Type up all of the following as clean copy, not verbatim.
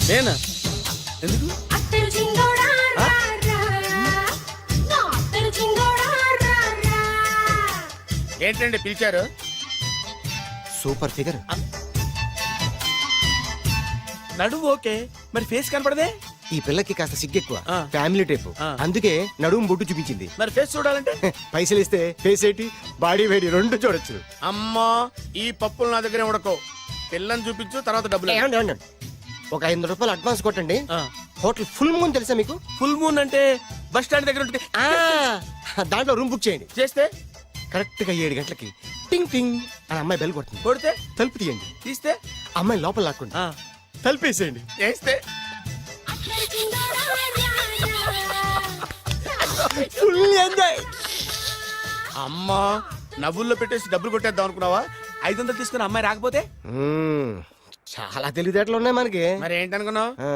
నేనా? ఎందుకు? ఏంటండి పిలిచారు? Super figure. నడువు ఓకే, మరి ఫేస్ కనపడదే. ఈ పిల్లకి కాస్త సిగ్గెక్కువ, ఆ. Family type. ఆ. అందుకే నడుము బొట్టు చూపించింది. మరి ఫేస్ చూడాలంటే పైసలు ఇస్తే ఫేస్ ఏంటి బాడీ వేడి రెండు చూడొచ్చు. అమ్మా, ఈ పప్పులు నా దగ్గరే ఉడకో. పిల్లని చూపించు, తర్వాత డబ్బులు. ఏమండి, ఏమండి? ఒక 500 రూపాయలు అడ్వాన్స్ కొట్టండి. ఆ. హోటల్ ఫుల్ మూన్ తెలుసా మీకు? ఫుల్ మూన్ అంటే బస్ స్టాండ్ దగ్గర ఉంటుంది. దాంట్లో రూమ్ బుక్ చేయండి. చేస్తే కరెక్ట్ గా 7 గంటలకి టింగ్ టింగ్ అని అమ్మాయి బెల్ కొడుతుంది. కొడితే తలుపు తీయండి. తీస్తే అమ్మాయి లోపల లాక్కోండి. ఆ, తలుపేసేయండి. చేస్తే ఫుల్ ఎంజాయ్. అమ్మా, నవ్వుల్లో పెట్టేసి డబ్బులు కొట్టేద్దాం అనుకున్నావా? 500 తీసుకుని అమ్మాయి రాకపోతే చాలా తెలివితేటలు ఉన్నాయి మనకి. మరి ఏంటనుకున్నావు? ఆ,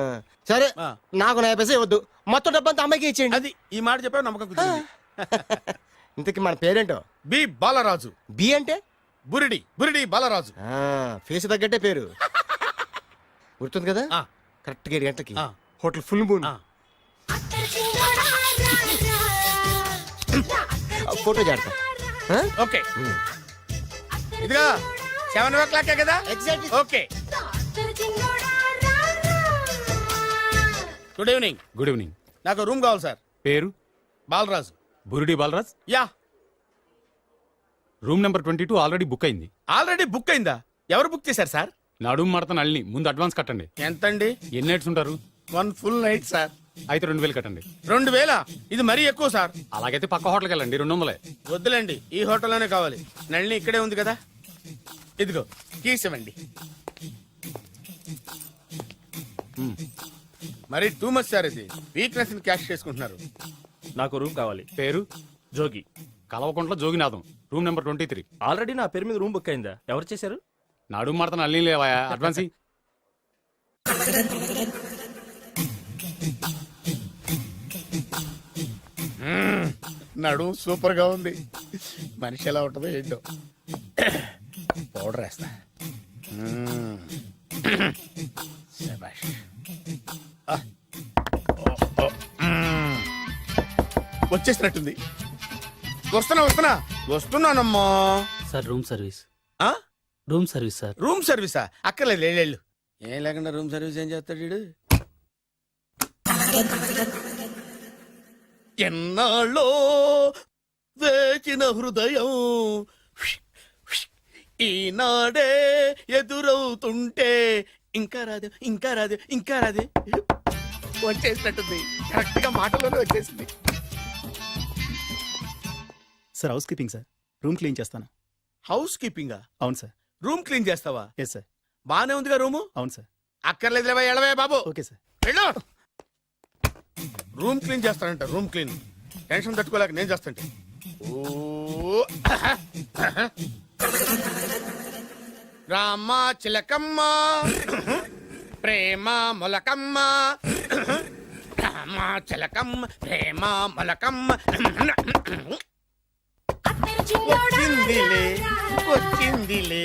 సరే ఆ. నాకు 50 పైసే వద్దు, మొత్తం డబ్బంతా అమ్మాయికి ఇచ్చేయండి. అది ఈ మాట చెప్పావు, నమ్మకం కుదిరింది. ఇంతకి మన పేరేంటో? బి బాలరాజు. బి అంటే బురిడి బురిడి బాలరాజు. ఫేస్ తగ్గట్టే పేరు. గుర్తుంది కదా? ఆ. కరెక్ట్ గా 7 గంటలకి ఆ. Hotel full moon. ఆ. ఫోటో జాడతా. ఓకే, ఇదిగా 7 o'clock కదా? Exactly. Okay. Good evening. Good evening. నాకు రూమ్ కావాలి సార్. పేరు? Balaraju. Burudi Balaraj. Yeah. Room number 22 already book అయింది. ఆల్రెడీ బుక్ అయిందా? ఎవరు బుక్ చేశారు సార్? నడుము మడత నల్లి. ముందు అడ్వాన్స్ కట్టండి. ఎంతండి? ఎన్ని నైట్స్ ఉంటారు? 1 full night సార్. అయితే 2000 కట్టండి. 2000? ఇది మరీ ఎక్కువ సార్. అలాగైతే పక్క హోటల్కి వెళ్ళండి, 200. వద్దులేండి, ఈ హోటల్లోనే కావాలి. నళిని ఇక్కడే ఉంది కదా. ఇదిగో కీస్ ఇవ్వండి. మరి టూ మచ్ సార్, ఇది వీక్నెస్ క్యాష్ చేసుకుంటున్నారు. నాకు రూమ్ కావాలి. పేరు? Jogi. Kalavakuntla Joginatham. Room number 23. Already నా పేరు మీద రూమ్ బుక్ అయిందా? ఎవరు చేశారు? నడుము మడత నల్లి లేవా? అడ్వాన్స్ ఇయ్యి. నడు సూపర్ గా ఉంది. మనిషి ఎలా ఉంటుందో ఏంటో. పౌడర్ వేస్తా. శభాష్. ఆ. ఓ, ఓ. వచ్చేసినట్టుంది. వస్తున్నానమ్మా. Sir room service. ఆ? Room service sir. రూమ్ సర్వీసా? అక్కర్లేదు, లేళ్ళు. ఏం లేకుండా రూమ్ సర్వీస్ ఏం చేస్తాడు వీడు? ఎన్నాళ్ళో వేచిన హృదయం ఈనాడే ఎదురవుతుంటే ఇంకా రాదు, ఇంకా రాదు, ఇంకా రాదు. వచ్చేసినట్టుంది. కరెక్ట్ గా మాటలోనే వచ్చేసింది. Sir housekeeping sir. Room clean చేస్తాను. హౌస్ కీపింగా? అవును సార్. రూమ్ క్లీన్ చేస్తావా? Yes sir. బానే ఉందిగా రూము. అవును సార్. అక్కర్లేదు, ఎడవే బాబు. Okay sir. వెళ్ళు. రూమ్ క్లీన్ చేస్తానంట. రూమ్ క్లీన్ టెన్షన్ తట్టుకోలేక నేను చేస్తాంటే. ఓ రామ చిలకమ్మ ప్రేమ మొలకమ్మ, రామ చిలకమ్మ ప్రేమ మొలకమ్మ. వచ్చిందిలే వచ్చిందిలే.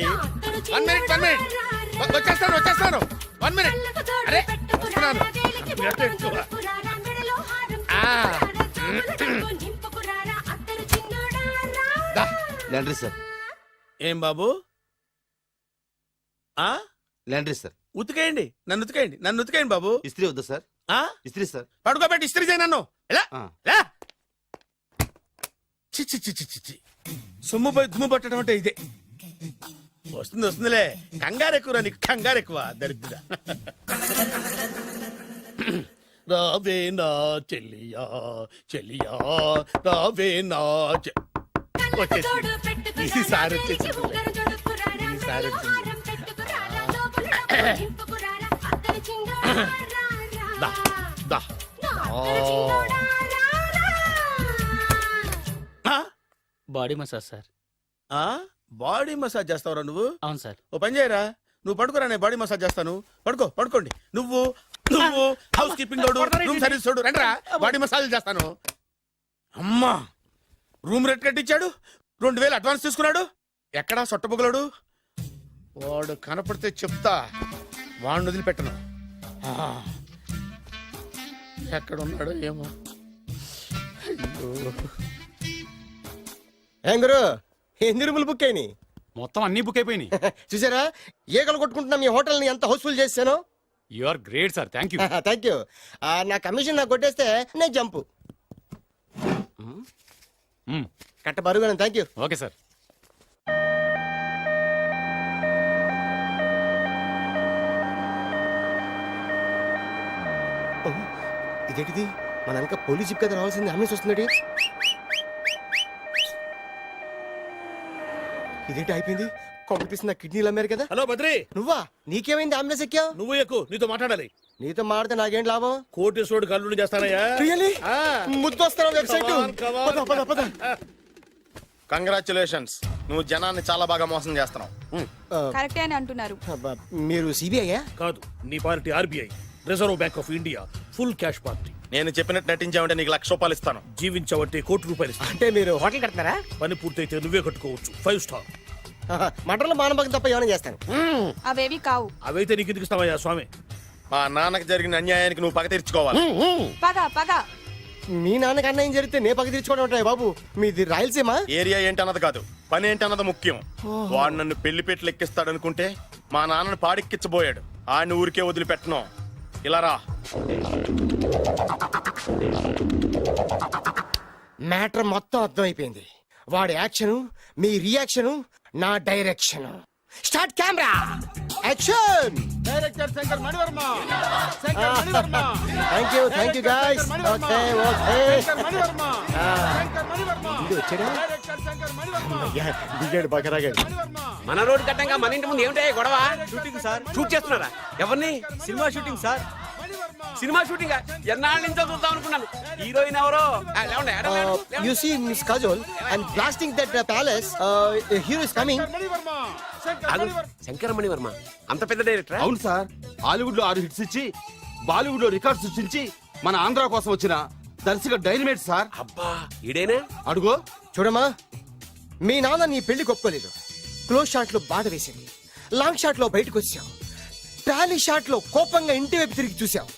1 minute. వచ్చేస్తాను. 1 minute. అరే వస్తున్నాను. Laundry sir. ఏం బాబు? ఆ లాండ్రీ సార్. ఉతికేయండి, నన్ను ఉతికేయండి బాబు. ఇస్త్రీ వద్దా సార్? ఆ ఇస్త్రీ సార్. పడుకోబెట్టి ఇస్త్రీ చేయి నన్ను. ఎలా ఎలా? చి చి చి చి చి చి. సొమ్ము పోయి దుమ్ము పట్టడం అంటే ఇదే. వస్తుందిలే. కంగారెక్కువ, నీకు కంగారెక్కువ దరిద్ర. రావే నా చెల్లియా చెల్లియా రావే నా వచ్చేసి ఈసారి వచ్చేసి ఈసారి వచ్చింది. దా దా. Body massage sir. Body massage చేస్తావురా నువ్వు? అవును సార్. ఓ పని చేయరా, నువ్వు పడుకోరా, నేను బాడీ మసాజ్ చేస్తాను. పడుకోండి. నువ్వు హౌస్ కీపింగ్ తోడు, రూమ్ సర్వీస్ తోడు, రండిరా బాడీ మసాజ్ చేస్తాను. అమ్మా, రూమ్ రేట్ కట్టించాడు, 2000 అడ్వాన్స్ తీసుకున్నాడు. ఎక్కడా సొట్టబొగలాడు? వాడు కనపడితే చెప్తా, వాడిని వదిలిపెట్టను. ఎక్కడ ఉన్నాడో ఏమో. అయ్యో. ఏం గురు ఎన్ని రూములు బుక్ అయినాయి? మొత్తం అన్ని బుక్ అయిపోయినాయి. చూసారా ఈగలు కొట్టుకుంటున్నా మీ హోటల్ ని ఎంత హౌస్ఫుల్ చేశాను. You are great sir, thank you. Thank you. నా కమిషన్ నాకు కొట్టేస్తే నేను జంపు కట్ట బరుగా. Thank you. Okay sir. ఇదేంటిది మన వెనక పోలీస్ జిప్ కదా రావాల్సింది, అంబులెన్స్ వస్తుంది. ఇదేంటి అయిపోయింది? కొంపిస్తుంది, నా కిడ్నీలు అమ్మారు కదా. హలో బద్రి, నువ్వా? నీకేమైంది అంబులెన్స్ ఎక్కావు? నువ్వు ఎక్కువ, నీతో మాట్లాడాలి. నీతో మాడితే నాకేం లాభం? కోటేశ్వరుడు కల్లుడు చేస్తానయ్యా. రియల్లీ? ఆ. ముద్దు వస్తారా website? Come on, come on. Congratulations, నువ్వు జనాన్ని చాలా బాగా మోసం చేస్తున్నావు. కరెక్టే అని అంటున్నారు. మీరు సిబిఐయా? కాదు, నీ party RBI, reserve bank of India, full cash party. నేను చెప్పినట్టు నటించావంటే నీకు ₹1,00,000 ఇస్తాను. జీవించబట్టి ₹1,00,00,000 ఇస్తాను. అంటే మీరు హోటల్ కడతారా? పని పూర్తయితే నువ్వే కట్టుకోవచ్చు, 5 స్టార్. మటన్లో మానభంగం తప్ప ఏమైనా చేస్తాను. అవేవి కావు. అవైతే నీకు ఎందుకు ఇస్తావయ్యా స్వామి? మా నాన్నకి జరిగిన అన్యాయానికి నువ్వు పగ తీర్చుకోవాలి. పగ పగ. మీ నాన్నకి అన్యాయం జరిగితే నే పక్క తీర్చుకోవడం ఉంటాయి బాబు. మీది రాయలసీమ. ఏరియా ఏంటి అన్నది కాదు, పని ఏంటి అన్నది ముఖ్యం. వాడు నన్ను పెళ్లి పెట్లు ఎక్కిస్తాడు అనుకుంటే మా నాన్నను పాడెక్కించబోయాడు. ఆడిని ఊరికే వదిలిపెట్టను. ఇలా రా. మ్యాటర్ మొత్తం అర్థమైపోయింది. వాడి యాక్షన్, మీ రియాక్షన్, నా direction. Start camera, action. Director Shankar Mani Varma. Thank you guys. Okay okay. దిగాడు బాగా రాగాడు. మన రోడ్డు కట్టంగా మన ఇంటి ముందు ఏమిటాయి గొడవ? Shooting sir. షూట్ చేస్తున్నారా? ఎవరిని? Cinema shooting sir. Cinema shooting ఎన్నాళ్ళ నుంచో చూద్దాం అనుకున్నాను. హీరోయిన్ ఎవరో? You see Miss Kajol, I'm blasting that palace. Hero is coming. Shankaramani Varma అంత పెద్ద డైరెక్టర్? అవును సార్, హాలీవుడ్ లో 6 హిట్స్ ఇచ్చి బాలీవుడ్ లో రికార్డ్ సృష్టించి మన ఆంధ్ర కోసం వచ్చిన దర్శక డైనమేట్ సార్. అబ్బా ఈడేనా? అడుగో. చూడమ్మా, మీ నాన్న నీ పెళ్లి ఒప్పుకోలేదు. క్లోజ్ షాట్ లో బాధ వేసింది, లాంగ్ షాట్ లో బయటకు వచ్చావు, టాలీ షాట్ లో కోపంగా ఇంటి వైపు తిరిగి చూసావు.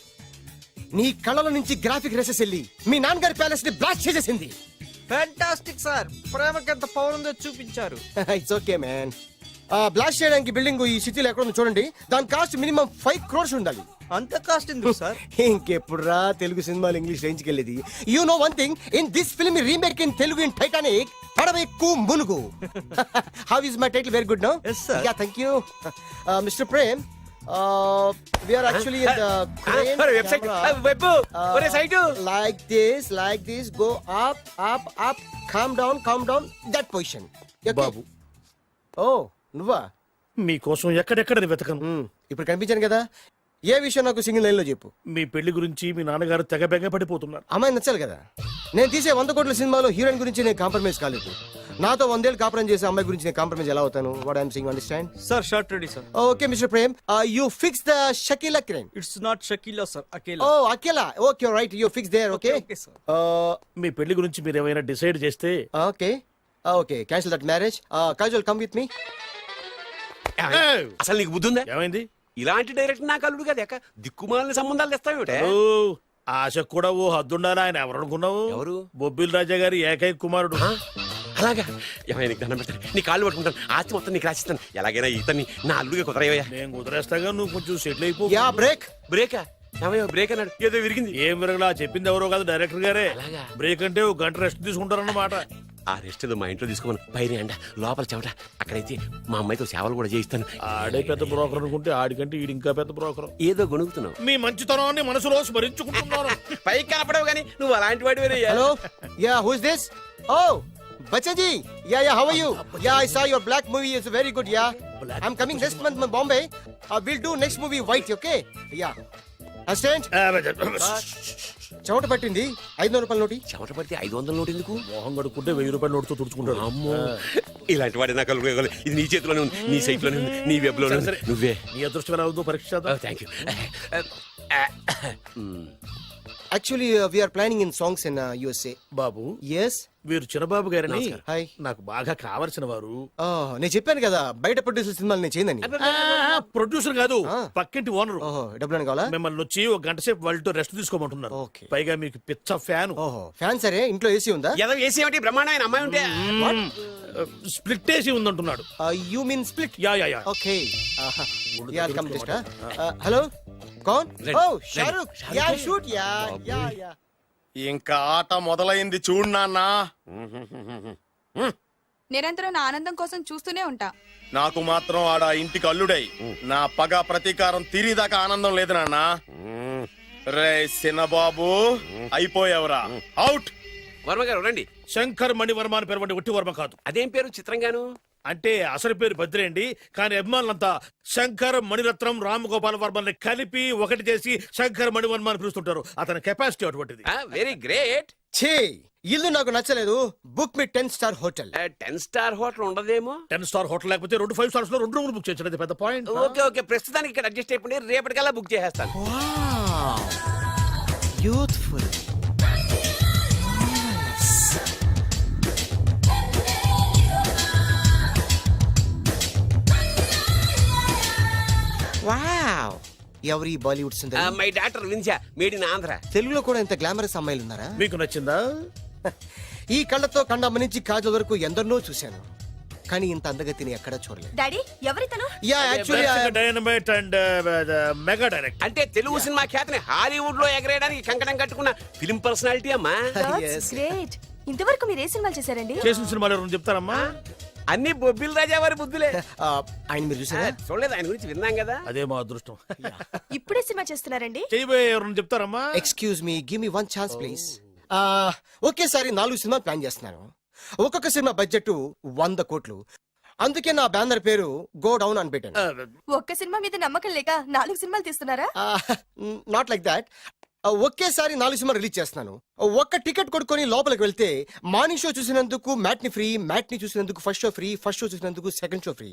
నీ కళ్ళల నుంచి గ్రాఫిక్ రెసెస్ వెళ్ళి మీ నాన్నగారి ప్యాలెస్ ని బ్లాస్ట్ చేసేసింది. ఫ్యాంటాస్టిక్ సార్, ప్రేమకి ఎంత పవర్ ఉందో చూపించారు. It's okay man. బ్లాస్ట్ చేయడానికి బిల్డింగ్ ఈ సిటీలో ఎక్కడ ఉందో చూడండి. దాని కాస్ట్ మినిమం 5 crores ఉండాలి. అంత కాస్ట్ ఎందుకు సార్? ఇంకెప్పుడు రా తెలుగు సినిమాలు ఇంగ్లీష్ రేంజ్కి వెళ్ళేది. You know one thing, in this film remake in Telugu in Titanic, పడవెక్కు మునుగు. How is my title? Very good no. Yes, sir. Yeah thank you. Mister Prem, we are actually in the crane website camera. Web ఒరే site like this, go up, calm down, that position. Okay? బాబు, Oh, నువ్వా? మీకోసం ఎక్కడెక్కడ వెతకను. ఇప్పుడు కనిపించాను కదా. ఏ విషయం నాకు single line లో చెప్పు. మీ పెళ్లి గురించి మీ నాన్నగారు తెగ బెంగ పడిపోతున్నారు. అమ్మాయి నచ్చాలి కదా. నేను తీసే 100 కోట్ల సినిమాలో హీరోయిన్ గురించి నేను కాంప్రమైజ్ కాలేదు. నాతో 100 ఏళ్ళు కాపురం చేసే అమ్మాయి గురించి నేను కాంప్రమైజ్ ఎలా అవుతాను? What I'm sing, understand? Sir shot ready sir. Okay mister Prem, you fix the Shakeela crime. It's not Shakeela sir, Akela. Oh Akela. Okay right, you fix there. Okay Okay, sir. మీ పెళ్లి గురించి మీరు ఏమైనా డిసైడ్ చేస్తే okay cancel that marriage. Kajal come with me. అసలు నీకు బుద్ధి ఉందా? ఏమైంది? ఇలాంటి డైరెక్టర్ నాకు అల్లుడు కదా ఎక్క దిక్కుమాలిన సంబంధాలు తెస్తావేమిటే? ఓ, ఆశకు కూడా ఓ హద్దుండాలి. ఆయన ఎవరు అనుకున్నావు? ఎవరు? బొబ్బిల్ రాజా గారి ఏకైక కుమారుడు. అలాగా? ఏమైనా నీకు దండం పెడతాను, నీ కాళ్ళు పట్టుకుంటాను, ఆస్తి మొత్తం నీకు రాసిస్తాను. ఎలాగైనా ఇతన్ని నా అల్లుడిగా కుదరయ్యా. నేను కుదిరేస్తాగా, నువ్వు కొంచెం సెటిల్ అయిపో. Yeah break. బ్రేకా? ఏమయ్యో బ్రేక్ అన్నాడు, ఏదో విరిగింది. ఏం విరగలా, చెప్పింది ఎవరో కాదు, డైరెక్టర్ గారే. అలాగా? బ్రేక్ అంటే ఒక గంట రెస్ట్ తీసుకుంటారన్నమాట. ఆ రెస్ట్ ఏదో మా ఇంట్లో తీసుకోమను. పైన అండ లోపల చెమట. అక్కడైతే మా అమ్మాయితో సేవలు కూడా చేయిస్తాను. ఆడే పెద్ద బ్రోకర్ అనుకుంటే ఆడికంటే ఈడు ఇంకా పెద్ద బ్రోకర్. ఏదో గొణుగుతున్నావు. మీ మంచితనాన్ని మనసులో స్మరించుకుంటున్నాను. పైకి కనపడవు కానీ నువ్వు అలాంటి వాడి. Hello, ya who is this? Oh Bachchan ji, ya how are you? Ya I saw your Black movie is very good. Ya I am coming next month in Bombay. We'll do next movie white, okay? Yeah. Assistant, చెమట పట్టింది. 500 రూపాయల నోటి. చెమట పడితే 500 note ఎందుకు? మోహం కడుక్కుంటే 1000 రూపాయల నోటుతో తుడుచుకుంటాడు. అమ్మో, ఇలాంటి వాడి నాకు అల్లుడు. ఇది నీ చేతిలోనే ఉంది, నీ సైట్ లోనే ఉంది, నీ వెబ్ లోనే ఉంది. నువ్వే. నీ అదృష్టం ఎలా ఉందో పరీక్ష చేద్దాం. Thank you. Actually we're planning in songs in USA. బాబు ఎస్. వీరు చిన్నబాబు గారని హాయ్. నాకు బాగా కావలసిన వారు. నేను చెప్పాను కదా బయట ప్రొడ్యూసర్ సినిమాలు నేను చేయదని. ప్రొడ్యూసర్ కాదు, ఆ. పక్కింటి ఓనరు. ఓహో, డబ్బులు కావాలా? మిమ్మల్ని వచ్చి ఒక గంట సేపు వాళ్ళతో రెస్ట్ తీసుకోమంటున్నారు. ఓకే. పైగా మీకు పిచ్చ ఫ్యాన్. ఓహో, ఫ్యాన్ సరే. ఇంట్లో ఏసీ ఉందా? ఏదో ఏసీ ఏమిటి బ్రహ్మాండమైన అమ్మాయి ఉంటే స్ప్లిట్ ఏసీ ఉందంటున్నాడు. You mean split? Yeah yeah yeah. Okay. యార్ కమ్ జస్ట్. హలో, కౌన్? Oh, Shahrukh. Yeah, shoot. Yeah yeah yeah. ఇంకా ఆట మొదలైంది చూడు నాన్న. నిరంతరం నా ఆనందం కోసం చూస్తూనే ఉంటా. నాకు మాత్రం ఆడ ఇంటికి అల్లుడై నా పగ ప్రతీకారం తీరిదాకా ఆనందం లేదు నాన్న. రే సినబాబు, అయిపోయావురా, అవుట్. వర్మ గారు రండి. శంకర్ మణివర్మ అని పేరు ఒట్టి వర్మ కాదు. అదేం పేరు చిత్రంగాను? అంటే అసలు పేరు భద్రేండి, కానీ అభిమానులంతా శంకర్ మణిరత్నం రామగోపాల్ వర్మని కలిపి ఒకటి చేసి శంకర్ మణివర్మ అని పిలుస్తుంటారు. అతని కెపాసిటీ అటువంటిది. Very great. ఛీ, ఇల్లు నాకు నచ్చలేదు. బుక్ మీ 10 స్టార్ హోటల్. 10 స్టార్ హోటల్ ఉండదేమో. 10 స్టార్ హోటల్ లేకపోతే 2 5 స్టార్స్ లో 2 రూములు బుక్ చేయొచ్చు. అది పెద్ద పాయింట్. ఓకే ఓకే, ప్రస్తుతానికి ఇక్కడ అడ్జస్ట్ అయిపోయి రేపటికల్లా బుక్ చేసేస్తాను. యూత్ఫుల్. వావ్, ఎవరి బాలీవుడ్ సుందరి? మై డాక్టర్ విన్సా, మేడ్ ఇన్ ఆంధ్ర. తెలుగులో కూడా ఇంత గ్లామరస్ అమ్మాయిలు ఉన్నారా? మీకు నచ్చిందా? ఈ కళ్ళతో కండమ్మ నుంచి కాజల్ వరకు ఎందరినో చూశాను, కానీ ఇంత అందగతిని ఎక్కడా చూడలేదు. డాడీ ఎవరితను? Yeah, actually dynamite and mega direct. అంటే తెలుగు సినిమా ఖ్యాతిని హాలీవుడ్ లో ఎగరేయడానికి కంకణం కట్టుకున్న ఫిలిం పర్సనాలిటీ అమ్మా. గ్రేట్. ఇంతవరకు మీరు ఏ సినిమాలు చేశారండి? చేసిన సినిమాలు ఎవరు చెప్తారమ్మా? అన్ని బొబ్బిల్ రాజా వారి బుద్ధులే. ఆయన మీరు చూసారా? చూడలేదు, ఆయన గురించి విన్నాం కదా. అదే మా అదృష్టం. ఇప్పుడే సినిమా చేస్తున్నారండి? చేయబోయే ఎవరు చెప్తారమ్మా? Excuse me, give me 1 chance please. ఒకేసారి 4 సినిమా ప్లాన్ చేస్తున్నాను. ఒక్కొక్క సినిమా బడ్జెట్ 100 కోట్లు. అందుకే నా బ్యానర్ పేరు గో డౌన్ అని పెట్టాను. ఒక్క సినిమా మీద నమ్మకం లేక 4 సినిమాలు తీస్తున్నారా? Not like that. ఒకేసారి 4 సినిమా రిలీజ్ చేస్తున్నాను. ఒక్క టికెట్ కొనుక్కొని లోపలికి వెళ్తే మార్నింగ్ షో చూసినందుకు మ్యాట్ని ఫ్రీ, మ్యాట్ని చూసినందుకు first show free, first show చూసినందుకు second show free.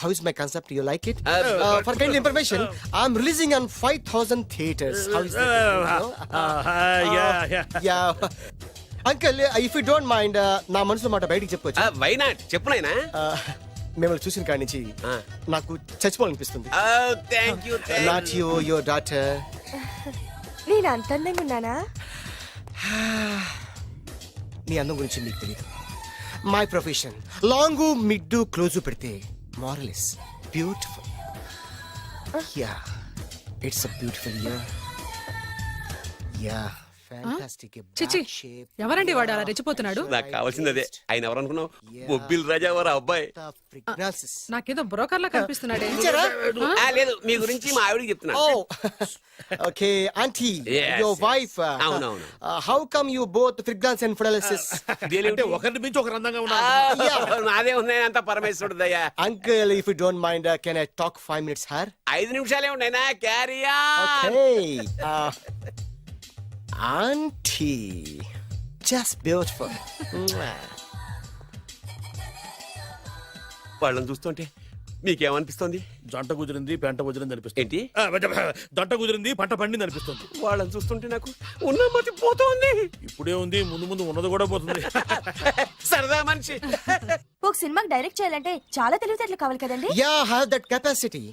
How is my concept? You like it? For kind information, I'm releasing on 5000 theatres. How is uncle, if you don't mind, నా మనసులో మాట బయటికి చెప్పుకోవచ్చు? Why not, చెప్పు నాయనా. మిమ్మల్ని చూసిన కాడి నుంచి నాకు చచ్చిపోవాలనిపిస్తుంది. Thank you. Not you, your daughter. నేను అంత అందంగా ఉన్నానా? నీ అందం గురించి మీకు తెలియదు. My profession long mid close పెడితే moral is beautiful. Yeah, it's a beautiful year. Yeah, fantastic. చిచి, ఎవరండి వాడు అలా రెచ్చిపోతున్నాడు? నాకు కావాల్సింది అదే. ఆయన ఎవరు అనుకున్నావు? బొబ్బిల్ రాజా వారు అబ్బాయి. నాకేదో బ్రోకర్ లా కనిపిస్తున్నాడే. లేదు, మీ గురించి మా ఆవిడకి చెప్తున్నా. Okay aunty, Yes, your wife. అవునవును. How come you both fragrance and ఫిడాలిసిస్? అంటే ఒకరిని మించి ఒకరు అందంగా ఉన్నారు. నాదే ఉన్నాయి అంత పరమేశ్వరుడు దయ్యా. Uncle, if you don't mind, can I talk 5 minutes sir? 5 నిమిషాలే ఉన్నాయినా, carry okay. Aunty, just beautiful. వాళ్ళని చూస్తుంటే మీకేమనిపిస్తుంది? జంట కుదిరింది, పెంట కుదిరింది అనిపిస్తుంది. ఏంటి? జంట కుదిరింది, పంట పండింది అనిపిస్తుంది. వాళ్ళని చూస్తుంటే నాకు ఉన్న మతి పోతోంది. ఇప్పుడే ఉంది, ముందు ముందు ఉన్నది కూడా పోతుంది. సరదా మనిషి. ఒక సినిమాకి డైరెక్ట్ చేయాలంటే చాలా తెలివితేటలు కావాలి కదండి? Yeah, have that capacity.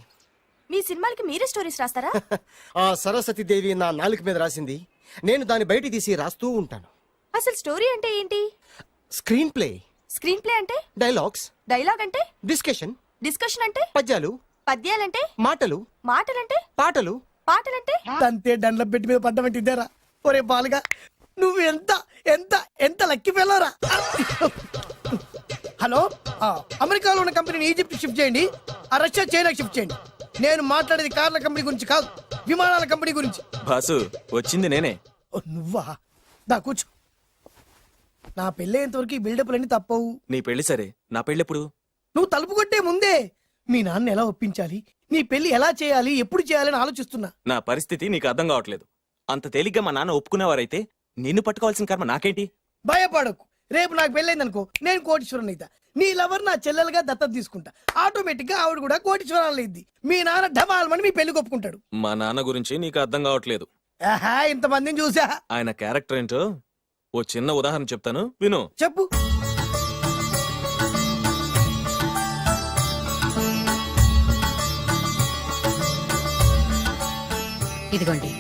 మీ సినిమాలకి మీరే స్టోరీస్ రాస్తారా? ఆ సరస్వతి దేవి నా నాలుక మీద రాసింది, నేను దాన్ని బయట తీసి రాస్తూ ఉంటాను. అసలు స్టోరీ అంటే ఏంటి? Screen play. స్క్రీన్ ప్లే అంటే? డైలాగ్స్. డైలాగ్ అంటే? డిస్కషన్. డిస్కషన్ అంటే? పద్యాలు. పద్యాలంటే? మాటలు. మాటలంటే? పాటలు. పాటలంటే? తంతే దండల పెట్టి మీద పడ్డమంటే ఇద్దారా? ఒరే బాలుగా, నువ్వు ఎంత ఎంత ఎంత లక్కి పిల్లరా. హలో, అమెరికాలో ఉన్న కంపెనీని ఈజిప్ట్ షిఫ్ట్ చేయండి, ఆ రష్యా చైనాకి షిఫ్ట్ చేయండి. నేను మాట్లాడేది కార్ల కంపెనీ గురించి కాదు, విమానాల కంపెనీ గురించి. బాసు, వచ్చింది నేనే. ఓ, నువ్వా? దా కూర్చో. నా పెళ్ళేంతవరకు ఈ బిల్డప్లన్నీ తప్పవు. నీ పెళ్లి సరే, నా పెళ్ళెప్పుడు? నువ్వు తలుపు కొట్టే ముందే మీ నాన్న ఎలా ఒప్పించాలి, నీ పెళ్లి ఎలా చేయాలి, ఎప్పుడు చేయాలని ఆలోచిస్తున్నా. నా పరిస్థితి నీకు అర్థం కావట్లేదు. అంత తేలిగ్గా మా నాన్న ఒప్పుకునేవారైతే నిన్ను పట్టుకోవాల్సిన కర్మ నాకేంటి? భయపడకు, రేపు నాకు పెళ్ళైందనుకో, నేను కోటీశ్వరుని అయితా. నీ లవర్ నా చెల్లెలుగా దత్తత తీసుకుంటా. ఆటోమేటిక్ గా ఆవిడ కూడా కోటీశ్వరాలు అయింది. మీ నాన్న ఢమాల్మని మీ పెళ్లి ఒప్పుకుంటాడు. మా నాన్న గురించి నీకు అర్థం కావట్లేదు. ఆహా ఇంతమందిని చూసా. ఆయన క్యారెక్టర్ ఏంటో ఓ చిన్న ఉదాహరణ చెప్తాను విను. చెప్పు. ఇదిగోండి.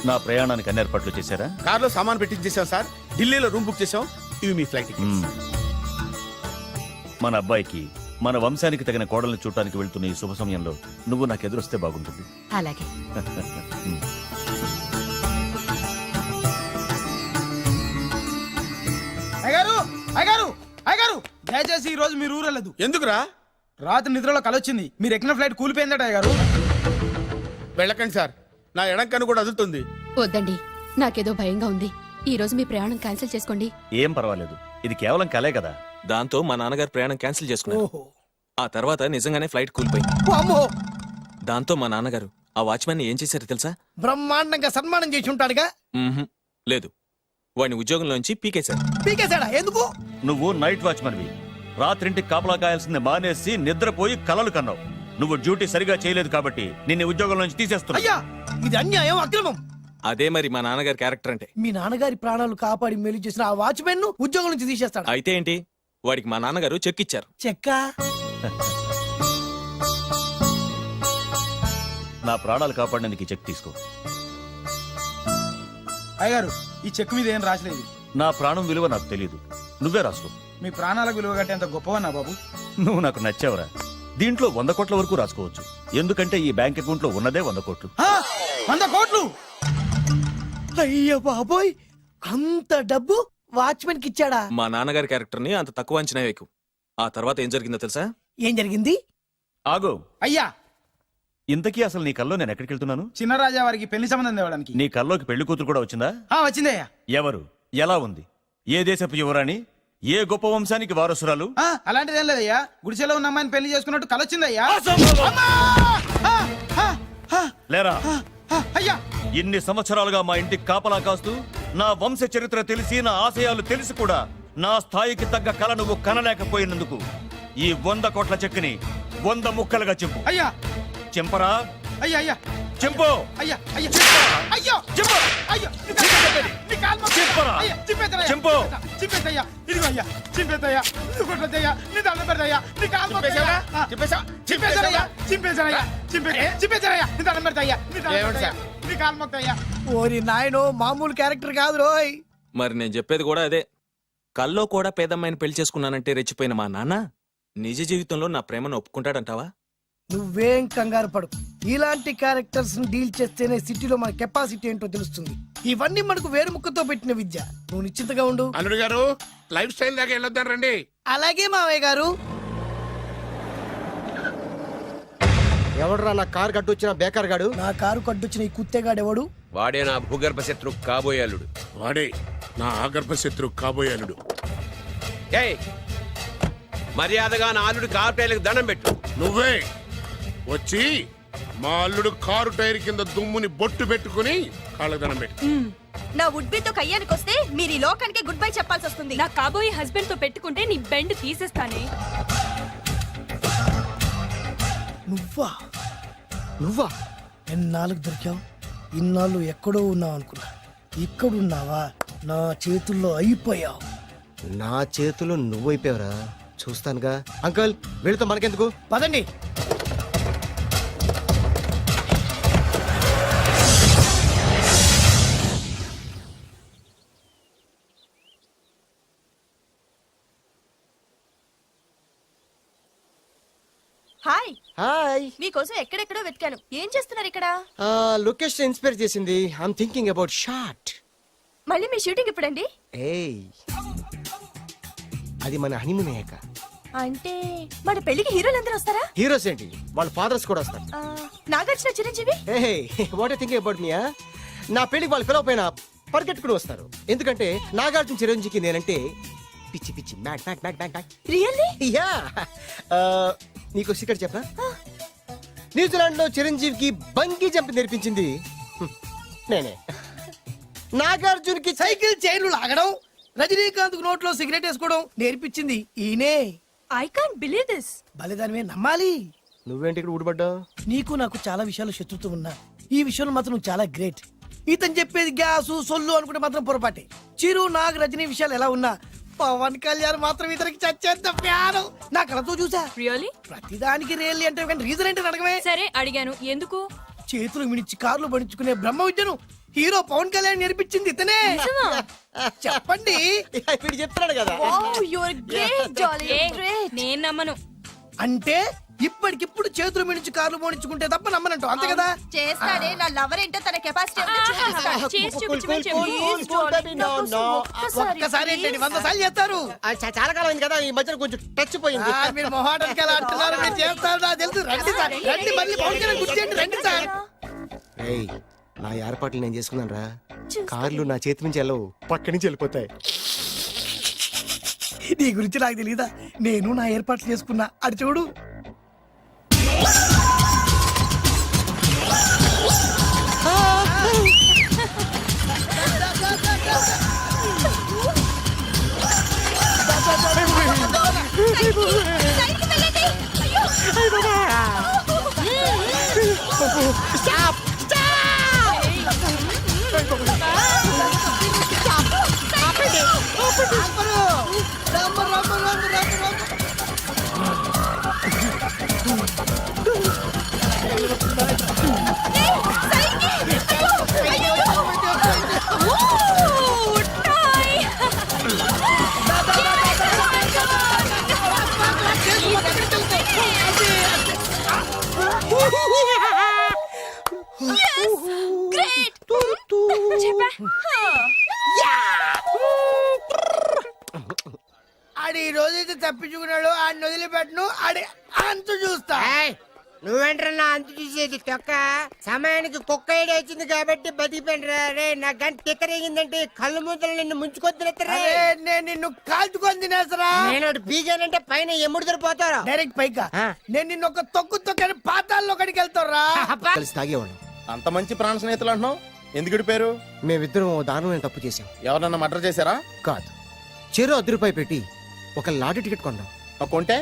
నా ప్రయాణానికి అన్ని ఏర్పాట్లు చేశారా? కార్లో సామాన్ పెట్టించేసాం సార్. ఢిల్లీలో రూమ్ బుక్ చేసాం. ఇవి మీ ఫ్లైట్ టికెట్స్. మన అబ్బాయికి మన వంశానికి తగిన కోడల్ని చూడటానికి వెళ్తున్న ఈ శుభ సమయంలో నువ్వు నాకు ఎదురొస్తే బాగుంటుంది. అలాగే. అయ్యగారు అయ్యగారు అయ్యగారు దయచేసి ఈ రోజు మీరు ఊరెళ్ళదు. ఎందుకురా? రాత్రి నిద్రలో కలొచ్చింది. మీరు ఎక్కిన ఫ్లైట్ కూలిపోయిందట అయ్యగారు. వెళ్ళకండి సార్, నా ఎడం కన్ను కూడా అదులుతుంది. వద్దండి, నాకేదో భయంగా ఉంది. ఈ రోజు మీ ప్రయాణం క్యాన్సిల్ చేసుకోండి. ఏం పర్వాలేదు, ఇది కేవలం కలే కదా. దాంతో మా నాన్నగారు ప్రయాణం క్యాన్సిల్ చేసుకున్నారు. ఓహో. ఆ తర్వాత నిజంగానే ఫ్లైట్ కూలిపోయింది. అమ్మో, దాంతో మా నాన్నగారు ఆ వాచ్మెన్ ఏం చేశారో తెలుసా? బ్రహ్మాండంగా సన్మానం చేసి ఉంటాడుగా. మ్మ్హ్మ్. లేదు, వాడిని ఉద్యోగంలోంచి పీకేశారు. పీకేశాడా? ఎందుకు? నువ్వు నైట్ వాచ్మన్వి. రాత్రింటికి కాపలా కాయాల్సింది మానేసి నిద్రపోయి కలలు కన్నావు. నువ్వు డ్యూటీ సరిగా చేయలేదు కాబట్టి నిన్ను ఉద్యోగం నుంచి తీసేస్తున్నా. అయ్యా, ఇది అన్యాయం, అక్రమం. అదే మరి మా నాన్నగారి క్యారెక్టర్ అంటే. మీ నాన్నగారి ప్రాణాలు కాపాడి మేలు చేసిన ఆ వాచ్మెన్ ను ఉద్యోగం నుంచి తీసేస్తాడు. అయితే ఏంటి, వాడికి మా నాన్నగారు చెక్ ఇచ్చారు. చెక్క. నా ప్రాణాలు కాపాడడానికి చెక్ తీసుకో. అయ్యగారు, ఈ చెక్ మీద ఏం రాసలేదు. నా ప్రాణం విలువ నాకు తెలియదు, నువ్వే రాసుకో. మీ ప్రాణాలకు విలువ కట్టేంత గొప్పవన్నా బాబు. నువ్వు నాకు నచ్చావురా. దీంట్లో 100 కోట్ల వరకు రాసుకోవచ్చు. ఎందుకంటే ఈ బ్యాంక్ అకౌంట్ లో ఉన్నదే 100 కోట్లు. 100 కోట్లు? అయ్య బాబోయ్, అంత డబ్బు వాచ్మెన్ కి ఇచ్చాడా? మా నాన్నగారి క్యారెక్టర్ ని అంత తక్కువ అంచనా వేయకు. ఆ తర్వాత ఏం జరిగిందో తెలుసా? ఏం జరిగింది? ఆగో. అయ్యా, ఇంతకీ అసలు నీ కల్లో నేను ఎక్కడికి వెళ్తున్నాను? చిన్నరాజా వారికి పెళ్లి సంబంధం తేవడానికి. నీ కల్లోకి పెళ్లి కూతురు కూడా వచ్చిందా? వచ్చిందయ్యా. ఎవరు? ఎలా ఉంది? ఏ దేశపు యువరాణి? ఏ గొప్ప వంశానికి వారసురాలు? అలాంటిదేం లేదయ్యా. గుడిసెలో ఉన్న అమ్మాయిని పెళ్లి చేసుకున్నట్టు కలొచ్చిందయ్యా. లేరా? అయ్యా, ఇన్ని సంవత్సరాలుగా మా ఇంటికి కాపలా కాస్తూ నా వంశ చరిత్ర తెలిసి నా ఆశయాలు తెలిసి కూడా నా స్థాయికి తగ్గ కళ నువ్వు కనలేకపోయినందుకు ఈ 100 కోట్ల చెక్కుని 100 ముక్కలుగా చింపు. అయ్యా, చింపరా? అయ్యా, అయ్యా, చింపు. అయ్యా, అయ్యా, అయ్యో, చింపు. అయ్యో, చింపరా? చింపు. చింపేదయ్యా. ఇదిగో అయ్యా, చింపేదయ్యా. నువ్వు కొట్టదయ్యా, నీ దండం పెడదయ్యా, నీ కాలు మొక్కుదయ్యా. చింపేశారయ్యా, చింపేశారయ్యా, చింపేశారయ్యా, నీ దండం పెడదయ్యా, నీ దండం పెడదయ్యా, నీ కాలు మొక్కుదయ్యా. ఓరి నాయనో, మామూలు క్యారెక్టర్ కాదు రోయ్. మరి నేను చెప్పేది కూడా అదే. కల్లో కూడా పేదమ్మాయిని పెళ్లి చేసుకున్నానంటే రెచ్చిపోయిన మా నాన్న నిజ జీవితంలో నా ప్రేమను ఒప్పుకుంటాడంటావా? నువ్వేం కంగారు పడు. ఇలాంటి క్యారెక్టర్స్ డీల్ చేస్తేనే సిటీలో మన కెపాసిటీ ఏంటో తెలుస్తుంది. ఇవన్నీ మనకు వేరు ముక్కతో పెట్టిన విద్య. నువ్వు నిశ్చింతగా ఉండు. అల్లుడు గారు, లైఫ్ స్టైల్ దాకా వెళ్ళొద్దాం రండి. అలాగే మావయ్య గారు. ఎవడరా నా కార్ కట్టొచ్చిన బేకార్ గాడు? నా కారు కడ్డొచ్చిన ఈ కుత్తేగాడు ఎవడు? వాడే నా భూగర్భ శత్రు కాబోయేలుడు. వాడే నా ఆగర్భ శత్రు కాబోయాలుడు. ఏయ్, మర్యాదగా నా అల్లుడు కారు టైర్లకు దండం పెట్టు. నువ్వే వచ్చి మా అల్లుడు కారు టైర్ కింద దుమ్ముని బొట్టు పెట్టుకుని కాళ్ళకు దండం పెట్టు. నా వుడ్బితో కయ్యానికి వస్తే మీరు ఈ లోకానికి గుడ్ బై చెప్పాల్సి వస్తుంది. నా కాబోయే హస్బెండ్ తో పెట్టుకుంటే నీ బెండ్ తీసేస్తానే. నువ్వా? నువ్వా? ఎన్నాళ్ళకు దొరికావు? ఇన్నాళ్ళు ఎక్కడో ఉన్నావు అనుకున్నా. ఇక్కడున్నావా? నా చేతుల్లో అయిపోయావు. నా చేతిలో నువ్వైపోయావురా. చూస్తానుగా. అంకుల్, వీళ్ళతో మనకెందుకు? పదండి. హాయ్. హాయ్. మీకోసం ఎక్కడెక్కడో వెతికాను. ఏం చేస్తున్నారు ఇక్కడ? లొకేషన్ ఇన్స్పైర్ చేసింది. I'm thinking about shot. మళ్ళీ మీ షూటింగ్ ఎప్పుడండి? ఏయ్, అది మన హనీమూన్ అయ్యాక. అంటే మన పెళ్లికి హీరోలందరూ వస్తారా? హీరోస్ ఏంటి, వాళ్ళ ఫాదర్స్ కూడా వస్తారు. Nagarjuna, Chiranjeevi. What you thinking about me? నా పెళ్లికి వాళ్ళు పిలవపోయినా పరిగెట్టుకుని వస్తారు. ఎందుకంటే నాగార్జున చిరంజీవికి నేనంటే పిచ్చి పిచ్చి మ్యాట్ మ్యాట్ మ్యాట్ మ్యాట్ మ్యాట్. రియల్లీ? యా. నీకు సీక్రెట్ చెప్పనా? న్యూజిలాండ్ లో చిరంజీవికి బంగీ జంప్ నేర్పించింది నేనే. నాగార్జున్కి సైకిల్ చైన్లు లాగడం, రజనీకాంత్ నోట్లో సిగరెట్ వేసుకోవడం నేర్పించింది ఈయనే. I can't believe this. బలిదానమే నమ్మాలి. నువ్వేంటి ఇక్కడ ఊడిపడ్డావు? నీకు నాకు చాలా విషయాలు శత్రుత్వం ఉన్నా ఈ విషయంలో మాత్రం నువ్వు చాలా గ్రేట్. ఇతను చెప్పేది గ్యాసు సొల్లు అనుకుంటే మాత్రం పొరపాటే. చిరు నాగ్ రజనీ విషయాలు ఎలా ఉన్నా పవన్ కళ్యాణ్ మాత్రం ఇతనికి చచ్చేంత ప్యాను నా కళతో చూసా. రియలీ? ప్రతిదానికి రియల్లీ అంటే కానీ రీజన్ ఏంటని అడగమే. సరే అడిగాను, ఎందుకు? చేతులు మిడిచి కార్లు పడించుకునే బ్రహ్మ విద్యను హీరో పవన్ కళ్యాణ్ నేర్పించింది ఇతనే. చెప్పండి. వీడు చెప్తున్నాడు కదా. నేను నమ్మను. అంటే ఇప్పటికిప్పుడు చేతులు మిడిచి కార్లు పోనించుకుంటే తప్ప నమ్మనంటూ అంతే కదా. చేస్తాడే, నా లవర్ ఏంటో తన కెపాసిటీ చేసి చూపించమని చెప్పు. ఒక్కసారి ఏంటండి 100 సార్లు చేస్తారు. చాలా కాలం అయింది కదా, ఈ మధ్యన కొంచెం టచ్ పోయింది. మీరు మొహాటంకి ఎలా ఆడుతున్నారు, మీరు చేస్తారు నాకు తెలుసు. రండి సార్, రండి, మళ్ళీ పవన్ కళ్యాణ్ గుర్తేంటి, రండి సార్. ఏయ్, నా ఏర్పాట్లు నేను చేసుకున్నాను రా. కార్లు నా చేతి నుంచి వెళ్ళవు, పక్క నుంచి వెళ్ళిపోతాయి. నీ గురించి నాకు తెలియదా, నేను నా ఏర్పాట్లు చేసుకున్నా. అడి చూడు. ఆడి ఈ రోజైతే తప్పించుకున్నాడు, ఆడిని వదిలిపెట్టను. ఆడి అంత చూస్తా. నువ్వేంట్రన్నా అంత చూసేది తొక్క సమయానికి కుక్క ఏడు వచ్చింది కాబట్టి బతికిపోయినరా రే. నా గంట తిక్కరేగిందంటే కళ్ళు ముద్దలు నిన్ను ముంచుకొద్దులెత్తరా. నేను నిన్ను కాల్చుకొని తినేసరా. నేను బీగానంటే పైన ఎముడు దొరిపోతారా డైరెక్ట్ పైకా. నేను నిన్ను ఒక తొక్కని పాతాల్లో కడికి వెళ్తారా. కలిసి తాగేవాళ్ళం. అంత మంచి ప్రాణ స్నేహితులు అంటున్నావు, ఎందుకు విడిపోయారు? మేమిద్దరం ఓ దారుణమైన తప్పు చేశాం. ఎవరన్నా మర్డర్ చేశారా? కాదు, చెరో ₹10 పెట్టి ఒక లాటరీ టికెట్ కొన్నాం. కొంటే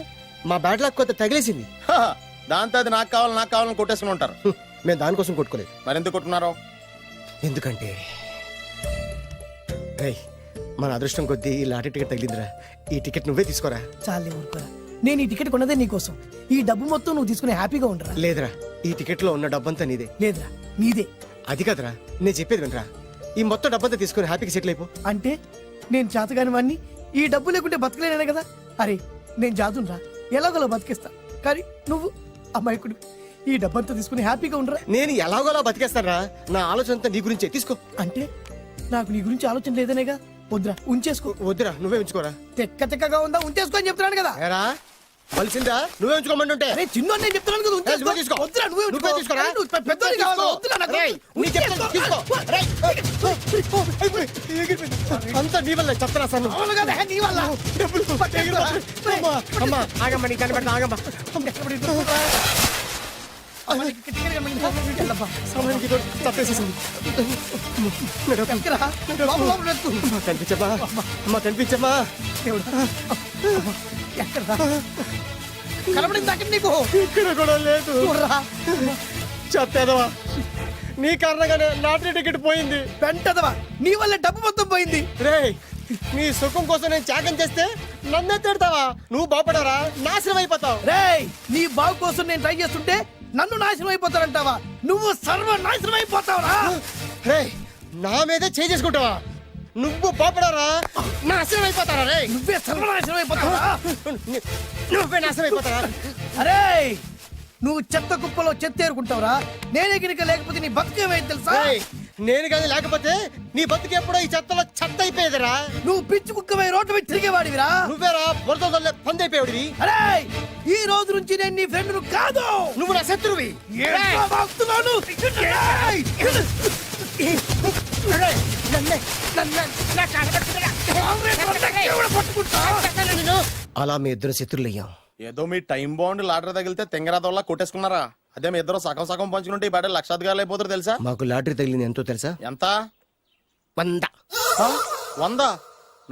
మా బ్యాడ్ లక్ కొత్త తగిలేసింది. హా, దాంతో అది నాకు కావాలని కొట్టేసుకుని ఉంటారు. మేము దానికోసం కొట్టుకోలేదు. మరెందుకు కొట్టుకున్నారు? ఎందుకంటే ఏయ్, మన అదృష్టం కొద్దీ ఈ లాటరీ టికెట్ తగిలిందిరా. ఈ టికెట్ నువ్వే తీసుకోరా. చాలే ఊరుకోరా. నేను ఈ టికెట్ కొన్నదే నీకోసం. ఈ డబ్బు మొత్తం నువ్వు తీసుకుని హ్యాపీగా ఉండరా. లేదురా, ఈ టికెట్ లో ఉన్న డబ్బంతా నీదే. లేదురా, నీదే. అది కాదురా, నేను చెప్పేది వినరా. ఈ మొత్తం డబ్బంతా తీసుకుని హ్యాపీగా సెటిల్ అయిపో. అంటే నేను చేతగాని వాడిని, ఈ డబ్బు లేకుంటే బతకలేనే కదా. అరే నేను జాదునరా, ఎలాగోలా బతికేస్తా. కానీ నువ్వు అమాయకుడు, ఈ డబ్బంతా తీసుకుని హ్యాపీగా ఉండరా. నేను ఎలాగోలా బతికేస్తారా. నా ఆలోచన అంతా నీ గురించే. తీసుకో. అంటే నాకు నీ గురించి ఆలోచన లేదనేగా. వద్దురా, ఉంచేసుకో. వద్దురా, నువ్వే ఉంచుకోరా. తెక్కగా ఉందా, ఉంచేసుకో అని చెప్తున్నాను కదా. ఏరా కలిసిందా? నువ్వే ఉంచుకోమంటుంటే. అరే చిన్న నేను చెప్తున్నాను కదా, ఉంచేసుకో. నువ్వే తీసుకో. వద్దురా, నువ్వే నువ్వే తీసుకోరా. అరే, నువ్వు పెద్దోడివి కావాలి. వద్దురా నాకు. రేయ్, నీ చెప్తాను, తీసుకో. రేయ్, అంతా నీ వల్ల చెప్తారా సార్. అవును కదా, నీ వల్ల. అమ్మా ఆగమ్మా, నీ కనిపెడతా ఆగమ్మా. సమయానికి తప్పేసేసింది. కనిపించమ్మా, అమ్మా కనిపించమ్మా. కనబడింది అక్కడ నీకు. ఇక్కడ కూడా లేదు. చెత్తేదవా, నీ కారణంగానే లాటరీ టికెట్ పోయింది. వెంటదవా, నీ వల్ల డబ్బు మొత్తం పోయింది. రేయ్, నీ సుఖం కోసం నేను త్యాగం చేస్తే నన్నే తిడతావా? నువ్వు బాగుపడరా, నాశనం అయిపోతావు. రేయ్, నీ బాగు కోసం నేను ట్రై చేస్తుంటే నన్ను నాశనం అయిపోతానంటావా? నువ్వు సర్వనాశనం అయిపోతావురా. రేయ్, నా మీదే చేసుకుంటావా? నువ్వు బాగుపడరా, నాశనం అయిపోతారా. రే, నువ్వే సర్వనాశనం అయిపోతావా? నువ్వే నాశనం అయిపోతారా. అరే, నువ్వు చెత్త కుప్పలో చెత్త ఏరుకుంటావురా. నేనే గిరిక లేకపోతే నీ బతుకేమైంది తెలుసా? రేయ్, నేను కానీ లేకపోతే నీ బతుకు ఎప్పుడో ఈ చెత్తలో చెత్త అయిపోయేదిరా. నువ్వు పిచ్చి కుక్కమై రోడ్డు మీద తిరిగేవాడివిరా. నువ్వేరా బురదలే పందైపోయాడివి. అరే, ఈ రోజు నుంచి నేను నీ ఫ్రెండ్ కాదు, నువ్వు నా శత్రువి. అలా మీ ఇద్దరు శత్రులయ్యాం. ఏదో మీ టైం బాండ్ లాటరీ తగిలితే తెంగరాదోళ్ళ కొట్టేసుకున్నారా? అదే మీ ఇద్దరు సగం సగం పంచుకుంటే ఈ బయట లక్షాధికారులు అయిపోతారు తెలుసా? మాకు లాటరీ తగిలింది ఎంతో తెలుసా? ఎంత? 100. 100?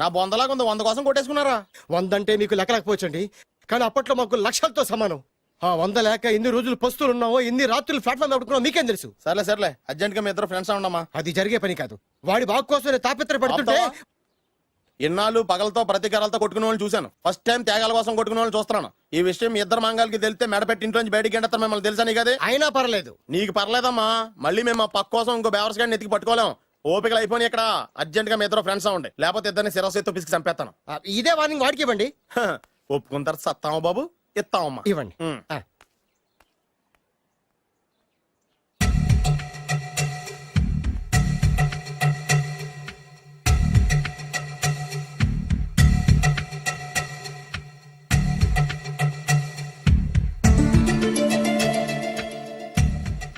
నా బొందలాగా ఉంది, 100 కోసం కొట్టేసుకున్నారా? 100 అంటే మీకు లెక్కలేకపోవచ్చండి, కానీ అప్పట్లో మాకు లక్షలతో సమానం. ఆ 100 లేక ఎన్ని రోజులు పస్తులు ఉన్నావో ఎన్ని రాత్రులు ప్లాట్ఫామ్ పడుకున్నావు మీకేం తెలుసు. సర్లే సర్లే అర్జెంట్ గా మీ ఇద్దరు ఫ్రెండ్స్ ఉండమ్మా. అది జరిగే పని కాదు. వాడి బాగు కోసమే తాపిత్ర పడుతుంటే ఇన్నాళ్ళు పగలతో ప్రతీకారాలతో కొట్టుకునే వాళ్ళని చూశాను. ఫస్ట్ టైం త్యాగాల కోసం కొట్టుకునే వాళ్ళని చూస్తున్నాను. ఈ విషయం మీ ఇద్దరు మంగాలకి తెలిస్తే మెడపెట్టి ఇంట్లోంచి బయటికి ఎండతారు. మిమ్మల్ని తెలుసా నీకు? అది అయినా పర్లేదు. నీకు పర్లేదమ్మా. మళ్ళీ మేము మా పక్క కోసం ఇంకో బేవర్స్ గాడిని ఎత్తికి పట్టుకోలేం. ఓపికలు అయిపోయి ఇక్కడ అర్జెంట్ గా మీ ఇద్దరు ఫ్రెండ్స్ అవ్వండి, లేకపోతే ఇద్దరిని శిరస్సు పిసికి చంపేస్తాను. ఇదే వార్నింగ్ వాడికి ఇవ్వండి. ఒప్పుకుంటారు సత్తామా బాబు? ఇస్తామమ్మా. ఇవ్వండి.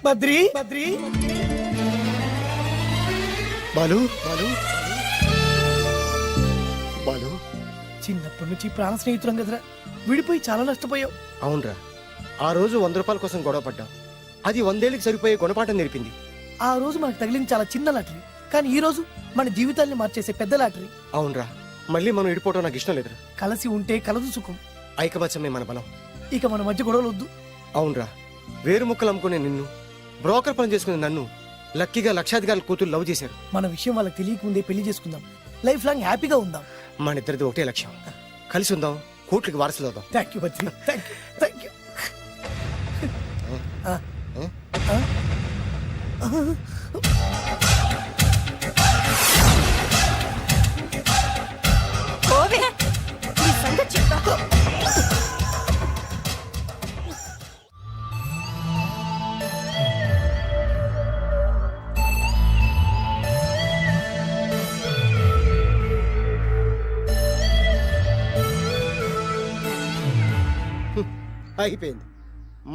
బద్రి బద్రి బాలు బాలు బాలు చిన్నప్పటి నుంచి ప్రాణ స్నేహితులం కదరా, విడిపోయి చాలా నష్టపోయావు. అవునరా, ఆ రోజు 100 రూపాయల కోసం గొడవ పడ్డాం. అది 100 ఏళ్ళకి సరిపోయే గుణపాఠం నేర్పింది. ఆ రోజు మనకు తగిలింది చాలా చిన్న లాటరీ, కానీ ఈ రోజు మన జీవితాన్ని మార్చేసే పెద్ద లాటరీ. అవునరా, మళ్ళీ మనం ఇడిపోవటం నాకు ఇష్టం లేదురా. కలిసి ఉంటే కలదు సుఖం. ఐకమత్యమే మన బలం. ఇక మన మధ్య గొడవలు వద్దు. అవునరా, వేరు ముక్కలు అమ్ముకునే నిన్ను, బ్రోకర్ పని చేసుకునే నన్ను లక్కీగా లక్షాధికారుల కూతురు లవ్ చేశారు. మన విషయం వాళ్ళకి తెలియకముందే పెళ్లి చేసుకుందాం. లైఫ్ లాంగ్ హ్యాపీగా ఉందాం. మన ఇద్దరిది ఒకటే లక్ష్యం. కలిసి ఉందాం, కోట్లకి వారసులు అవుదాం. Thank you Badri, thank you, thank you. ఓవే ఈ సంగతి చెప్తా. అయిపోయింది,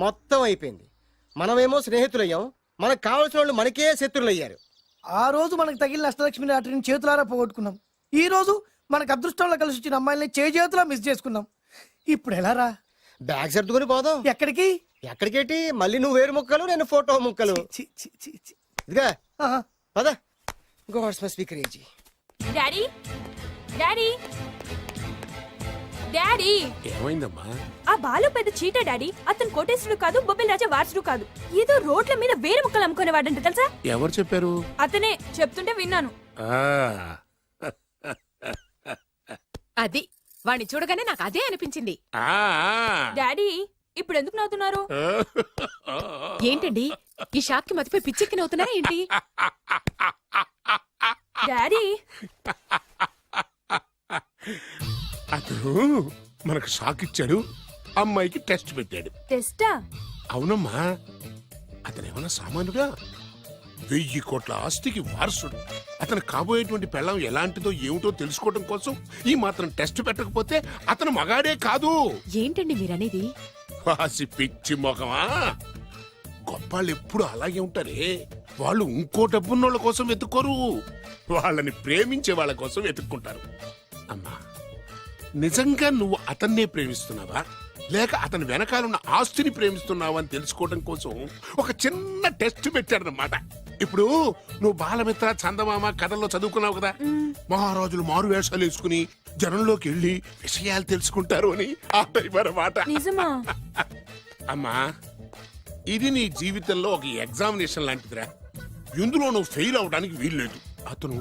మొత్తం అయిపోయింది. మనమేమో స్నేహితులయ్యాం, మనకు కావలసిన వాళ్ళు మనకే శత్రులు అయ్యారు. ఆ రోజు మనకు తగిలిన అష్టలక్ష్మి లాటరీని చేతులారా పోగొట్టుకున్నాం. ఈ రోజు మనకు అదృష్టంలో కలిసి వచ్చిన అమ్మాయిల్ని చేతులా మిస్ చేసుకున్నాం. ఇప్పుడు ఎలా రా? బ్యాగ్ సర్దుకొని పోదాం. ఎక్కడికి? ఎక్కడికేటి? మళ్ళీ నువ్వు వేరు ముక్కలు, నేను ఫోటో ముక్కలు. చి, చి, చి, చి. ఇదిగా పద. God's must be crazy. Daddy daddy daddy ఏమైందమ్మా? ఆ బాలు పెద్ద చీట డాడీ. అతను కోటేశ్వరుడు కాదు, బొబ్బిల్ రాజా వారసుడు కాదు. ఏదో రోడ్ల మీద వేరే ముక్కలు అమ్ముకునేవాడంట తెలుసా? ఎవరు చెప్పారు? అతనే చెప్తుంటే విన్నాను. అది వాణ్ణి చూడగానే నాకు అదే అనిపించింది. డాడీ ఇప్పుడు ఎందుకు నవ్వుతున్నారు? ఏంటండి ఈ షాక్ కి మతిపోయి పిచ్చెక్కి నవ్వుతున్నారా ఏంటి? డాడీ అతను మనకు షాక్ ఇచ్చాడు, అమ్మాయికి టెస్ట్ పెట్టాడు. టెస్టా? అవునమ్మా, అతను ఏమన్నా సామాన్యుడా? 1000 కోట్ల ఆస్తికి వారసుడు. అతను కాబోయేటువంటి పెళ్ళం ఎలాంటిదో ఏమిటో తెలుసుకోవడం కోసం ఈ మాత్రం టెస్ట్ పెట్టకపోతే అతను మగాడే కాదు. ఏంటండి మీరనేది? వాసి పిచ్చి మొఖమా, గొప్పాళ్ళు ఎప్పుడు అలాగే ఉంటారే. వాళ్ళు ఇంకో డబ్బున్నోళ్ళ కోసం వెతుక్కోరు, వాళ్ళని ప్రేమించే వాళ్ళ కోసం వెతుక్కుంటారు. అమ్మా, నిజంగా నువ్వు అతన్నే ప్రేమిస్తున్నావా లేక అతని వెనకాలన్న ఆస్తిని ప్రేమిస్తున్నావా అని తెలుసుకోవడం కోసం ఒక చిన్న టెస్ట్ పెట్టాడనమాట. ఇప్పుడు నువ్వు బాలమిత్ర, చందమామ కథల్లో చదువుకున్నావు కదా, మహారాజులు మారు వేషాలు వేసుకుని జనంలోకి వెళ్ళి విషయాలు తెలుసుకుంటారు అని ఆ టైప్ అన్నమాట. నిజమా? అమ్మా, ఇది నీ జీవితంలో ఒక ఎగ్జామినేషన్ లాంటిదిరా. ఇందులో నువ్వు ఫెయిల్ అవడానికి వీల్లేదు. అతను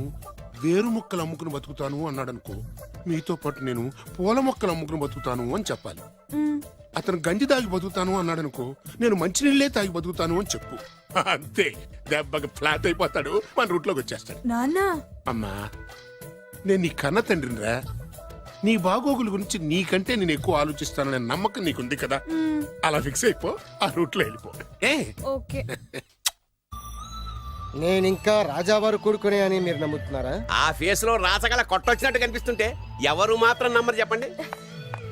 వేరు మొక్కలు అమ్ముకుని బతుకుతాను అన్నాడు అనుకో, మీతో పాటు నేను పూల మొక్కలు అమ్ముకుని బతుకుతాను అని చెప్పాలి. అతను గంజి తాగి బతుకుతాను అన్నాడు అనుకో, నేను మంచినీళ్ళే తాగి బతుకుతాను అని చెప్పు. అంతే, దెబ్బకి ఫ్లాట్ అయిపోతాడు, మన రూట్లోకి వచ్చేస్తాడు. నాన్న అమ్మా, నేను నీ కన్న తండ్రినిరా. నీ బాగోగుల గురించి నీకంటే నేను ఎక్కువ ఆలోచిస్తాననే నమ్మకం నీకుంది కదా. అలా ఫిక్స్ అయిపో, ఆ రూట్లో వెళ్ళిపో. ఓకే. నేనింకా రాజావారు కొడుకునే అని మీరు నమ్ముతున్నారా? ఆ ఫేస్ లో రాసగల కొట్టొచ్చినట్టు కనిపిస్తుంటే ఎవరు మాత్రం నమ్మరు చెప్పండి.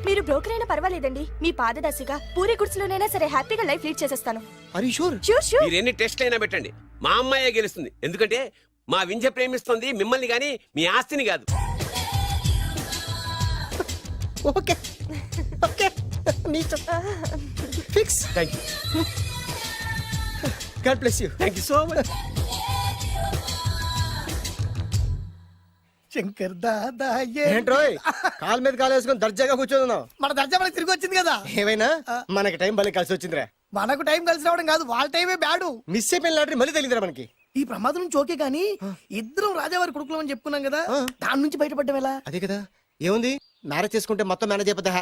మీరు బ్రోకర్ అయినా పర్వాలేదండి. మీ పాదదాసిగా పూరి గుడిసెలోనైనా సరే హ్యాపీగా లైఫ్ లీడ్ చేసేస్తాను. Are you sure? Sure sure. మీరు ఎన్ని టెస్ట్లు అయినా పెట్టండి, మా అమ్మాయే గెలుస్తుంది. ఎందుకంటే మా వింజ ప్రేమిస్తుంది మిమ్మల్ని గాని మీ ఆస్తిని కాదు. Okay okay, fix. Thank you. God bless you. Thank you so much. Shankar Dada ఏంట్రోయ్ కాలు మీద కాలు వేసుకొని దర్జాగా కూర్చోదున్నావు. మన దర్జా మనకి తిరిగి వచ్చింది కదా. ఏమైనా మనకి టైం భలే కలిసి వచ్చిందిరా. మనకు టైం కలిసి రావడం కాదు, వాళ్ళ టైమే బ్యాడు. మిస్ అయిపోయిన లాటరీ మళ్ళీ తెలియదురా మనకి. ఈ ప్రమాదం నుంచి ఓకే గానీ ఇద్దరం రాజావారి కొడుకులం అని చెప్పుకున్నాం కదా, దాని నుంచి బయటపడ్డం ఎలా? అదే కదా, ఏముంది మ్యారేజ్ చేసుకుంటే మొత్తం మేనేజ్ అయిపోతా.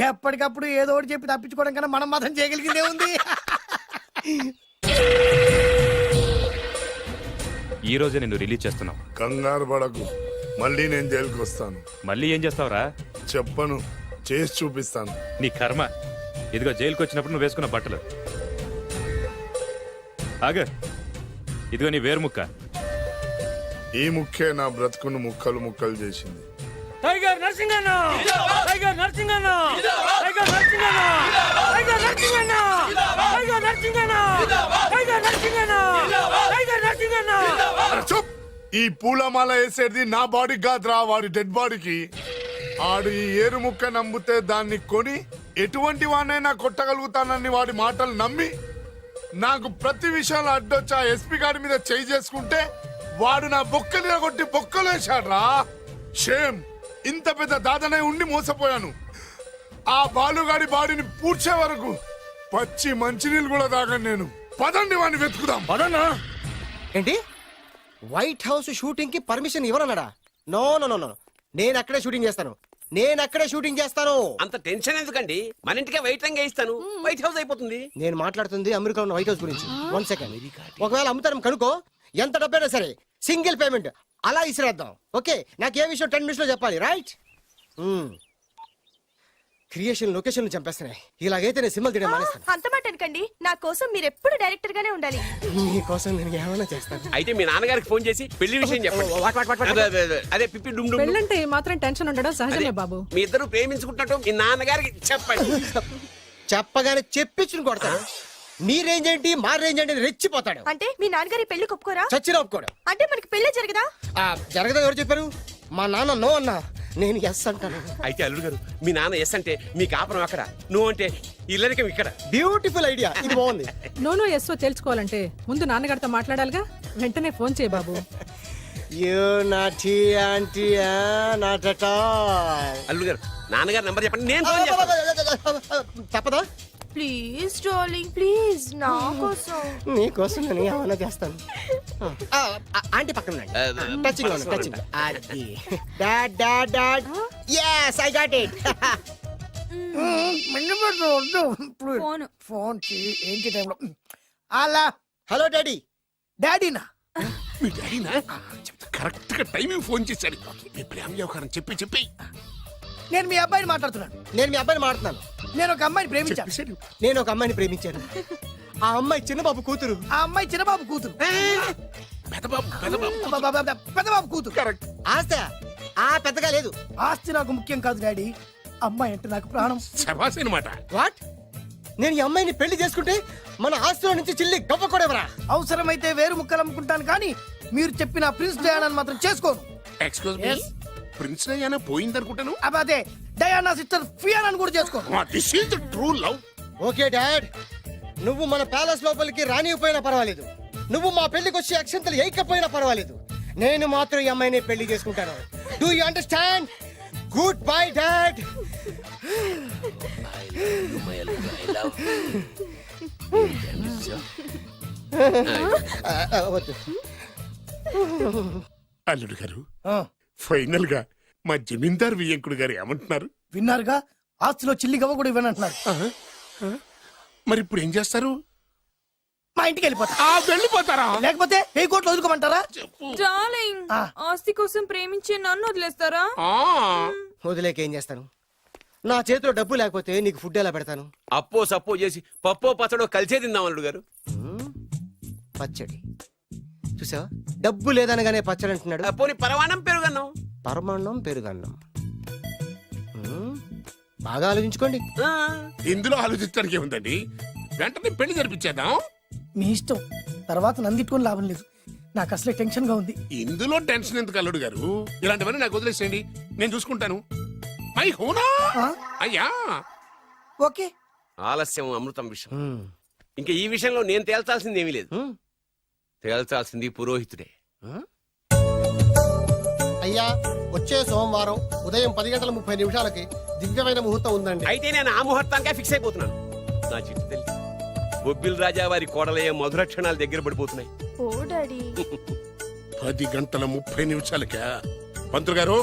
ఎప్పటికప్పుడు ఏదో ఒకటి చెప్పి తప్పించుకోవడం కన్నా మనం మాత్రం చేయగలిగిందే ఉంది. ఈ రోజే నిన్ను రిలీజ్ చేస్తున్నావు. కంగారు పడకు, మళ్ళీ నేను జైలుకి వస్తాను. మళ్ళీ ఏం చేస్తావురా? చెప్పను, చేసి చూపిస్తాను. నీ కర్మ. ఇదిగో జైలుకి వచ్చినప్పుడు నువ్వు వేసుకున్న బట్టలు. ఆగ, ఇదిగో నీ వేరు ముక్క. ఈ ముక్కే నా బ్రతుకును ముక్కలు ముక్కలు చేసింది. Tiger Narasinganna, tiger Narasinganna, tiger Narasinganna, tiger Narasinganna, tiger Narasinganna, tiger Narasinganna, tiger Narasinganna. చూప్! ఈ పూలమాల వేసేది నా బాడీ కాదురా, వాడి డెడ్ బాడీకి. ఆడు ఈ ఏరు ముక్క నమ్మితే దాన్ని కొని ఎటువంటి వాడినైనా కొట్టగలుగుతానని వాడి మాటలు నమ్మి నాకు ప్రతి విషయంలో అడ్డొచ్చా ఎస్పీ గారి మీద చేయి చేసుకుంటే వాడు నా బొక్కలు కొట్టి బొక్కలు వేశాడ్రా. షేమ్! ఇంత పెద్ద దాదనే ఉండి మోసపోయాను. ఆ బాలుగాడి బాడీని పూడ్చే వరకు పచ్చి మంచినీళ్ళు కూడా తాగను నేను. పదండి వాడిని వెతుకుదాం. పదన్నా. ఏంటి వైట్ హౌస్ షూటింగ్ కి పర్మిషన్ ఇవ్వరన్నాడా? నో నో నో నో, నేను అక్కడే షూటింగ్ చేస్తాను. నేను అక్కడే షూటింగ్ చేస్తాను. అంత టెన్షన్ ఎందుకండి? మన ఇంటికే వైట్ రంగు వేయిస్తాను, వైట్ హౌస్ అయిపోతుంది. నేను మాట్లాడుతుంది అమెరికాలో ఉన్న వైట్ హౌస్ గురించి. 1 సెకండ్. ఒకవేళ అమ్ముతారం కనుకో, ఎంత డబ్బైనా సరే సింగిల్ పేమెంట్ అలా ఇసిరేద్దాం. ఓకే, నాకు ఏ విషయం 10 minutes లో చెప్పాలి, రైట్? Creation location చంపేస్తున్నాయి. ఇలాగైతే నేను సినిమా తీయడం మానేస్తాను. అంత మాట అనకండి, నా కోసం మీరు ఎప్పుడు డైరెక్టర్ గానే ఉండాలి. మీకోసం నేను ఏమైనా చేస్తాను. అయితే మీ నాన్నగారికి ఫోన్ చేసి పెళ్లి విషయం చెప్పండి. అదే పిప్పి డుమ్ డుమ్. పెళ్ళంటే మాత్రం టెన్షన్ ఉండడం సహజమే బాబు. మీ ఇద్దరు ప్రేమించుకుంటున్నట్టు మీ నాన్నగారికి చెప్పండి. చెప్పగానే చెప్పించుని కొడతాడు. మీ రేంజ్ ఏంటి, మా రేంజ్ ఏంటి రెచ్చిపోతాడు. అంటే మీ నాన్నగారి పెళ్లి ఒప్పుకోరా? చచ్చిన ఒప్పుకోడు. అంటే మనకి పెళ్లి జరగదా? జరగదా? ఎవరు చెప్పారు? మా నాన్న నో అన్నా, నేను ఎస్ అంటాను. అయితే అల్లుడు గారు, మీ నాన్న ఎస్ అంటే మీ కాపురం అక్కడ, నువ్వు అంటే ఇల్లరికం ఇక్కడ. బ్యూటిఫుల్ ఐడియా, ఇది బాగుంది. నోనో ఎస్ఓ తెలుసుకోవాలంటే ముందు నాన్నగారితో మాట్లాడాలిగా. వెంటనే ఫోన్ చేయి బాబు. You naughty aunty, not at all. అల్లుడు గారు, నాన్నగారు నంబర్ చెప్పండి, నేను ఫోన్ చేస్తాను. తప్పదా? ప్లీజ్ డార్లింగ్, ప్లీజ్ నా కోసం. నీకోసం నేను ఏమైనా చేస్తాను. ఆంటీ పక్కన టచింగ్ టచింగ్. అది dad dad dad. yes I got it. Phone phone ఏంటి టైంలో? అలా హలో డాడీ. డాడీనా? మీ డాడీనా? కరెక్ట్ గా టైమింగ్ ఫోన్ చేశాడు. మీ ప్రేమ వ్యవహారం చెప్పి చెప్పి. నేను మీ అబ్బాయిని మాట్లాడుతున్నాను. నేను మీ అబ్బాయిని మాట్లాడుతున్నాను. నేను ఒక అమ్మాయిని ప్రేమించాను. నేను ఒక అమ్మాయిని ప్రేమించాను. ఆ అమ్మాయి చిన్నబాబు కూతురు. ఆ అమ్మాయి చిన్నబాబు కూతురు. పెద్దబాబు కూతురు. కరెక్ట్. ఆస్తి ఆ పెద్దగా లేదు. ఆస్తి నాకు ముఖ్యం కాదు డాడీ, అమ్మాయి అంటే నాకు ప్రాణం. శబాస్ అనమాట. వాట్? నేను ఈ అమ్మాయిని పెళ్లి చేసుకుంటే మన ఆస్తిలో నుంచి చిల్లి గవ్వ కూడా ఎవరా? అవసరమైతే వేరు ముక్కలు అమ్ముకుంటాను కానీ మీరు చెప్పిన ప్రిన్స్ డయానాని మాత్రం చేసుకోను. ఎక్స్క్యూజ్ మీ, ప్రిన్స్ డయానా పోయిందనుకుంటాను. అదే డయానా సిస్టర్ ఫియానాని కూడా చేసుకోను. This is the true love. Okay dad, నువ్వు మన ప్యాలెస్ లోపలికి రానిపోయినా పర్వాలేదు, నువ్వు మా పెళ్లికి వచ్చి అక్షంతలు వేయకపోయినా పర్వాలేదు, నేను మాత్రం ఈ అమ్మాయిని పెళ్లి చేసుకుంటాను. Do you understand? Good bye dad. అల్లుడు గారు, ఫైనల్ గా మా జమీందార్ వియ్యంకుడు గారు ఏమంటున్నారు? విన్నారుగా, ఆస్తిలో చిల్లి గవ్వ కూడా ఇవ్వనంటున్నారు. మరి ఇప్పుడు ఏం చేస్తారు? మా ఇంటికి వెళ్ళిపోతా. వెళ్ళిపోతారా? లేకపోతే 1000 కోట్లు వదులుకోమంటారా? డార్లింగ్, ఆస్తి కోసం ప్రేమించే నన్ను వదిలేస్తారా? వదిలేక ఏం చేస్తాను? నా చేతిలో డబ్బు లేకపోతే నీకు ఫుడ్ ఎలా పెడతాను? అప్పో సప్పో చేసి పప్పో పచ్చడో కలిసే తిందాం అల్లుడు గారు. పచ్చడి చూసావా? డబ్బు లేదనగానే పచ్చడి అంటున్నాడు. పోనీ పరమాణం పెరుగన్నాం. పరమాన్నం పెరుగన్నం. బాగా ఆలోచించుకోండి. ఇందులో ఆలోచించడానికి ఏముందండి? వెంటనే పెళ్లి జరిపించేద్దాం. మీ ఇష్టం, తర్వాత నన్ను తిట్టుకొని లాభం లేదు. నాకు అసలే టెన్షన్ గా ఉంది. ఇందులో టెన్షన్ ఎందుకు అల్లుడు గారు? ఇలాంటివన్నీ నాకు వదిలేసేయండి, నేను చూసుకుంటాను. మై హోనా అయ్యా. ఓకే. ఆలస్యం అమృతం విషయం. ఇంకా ఈ విషయంలో నేను తేల్చాల్సింది ఏమీ లేదు. తేల్చాల్సింది పురోహితుడే. అయ్యా వచ్చే సోమవారం ఉదయం 10:30 దివ్యమైన ముహూర్తం ఉందండి. అయితే నేను ఆ ముహూర్తానికే ఫిక్స్ అయిపోతున్నాను. నా చిట్టు తల్లి బొబ్బిల్ రాజా వారి కోడలయ్యే మధుర క్షణాలు దగ్గర పడిపోతున్నాయి. ఓ డాడీ 10:30 పంతులు గారు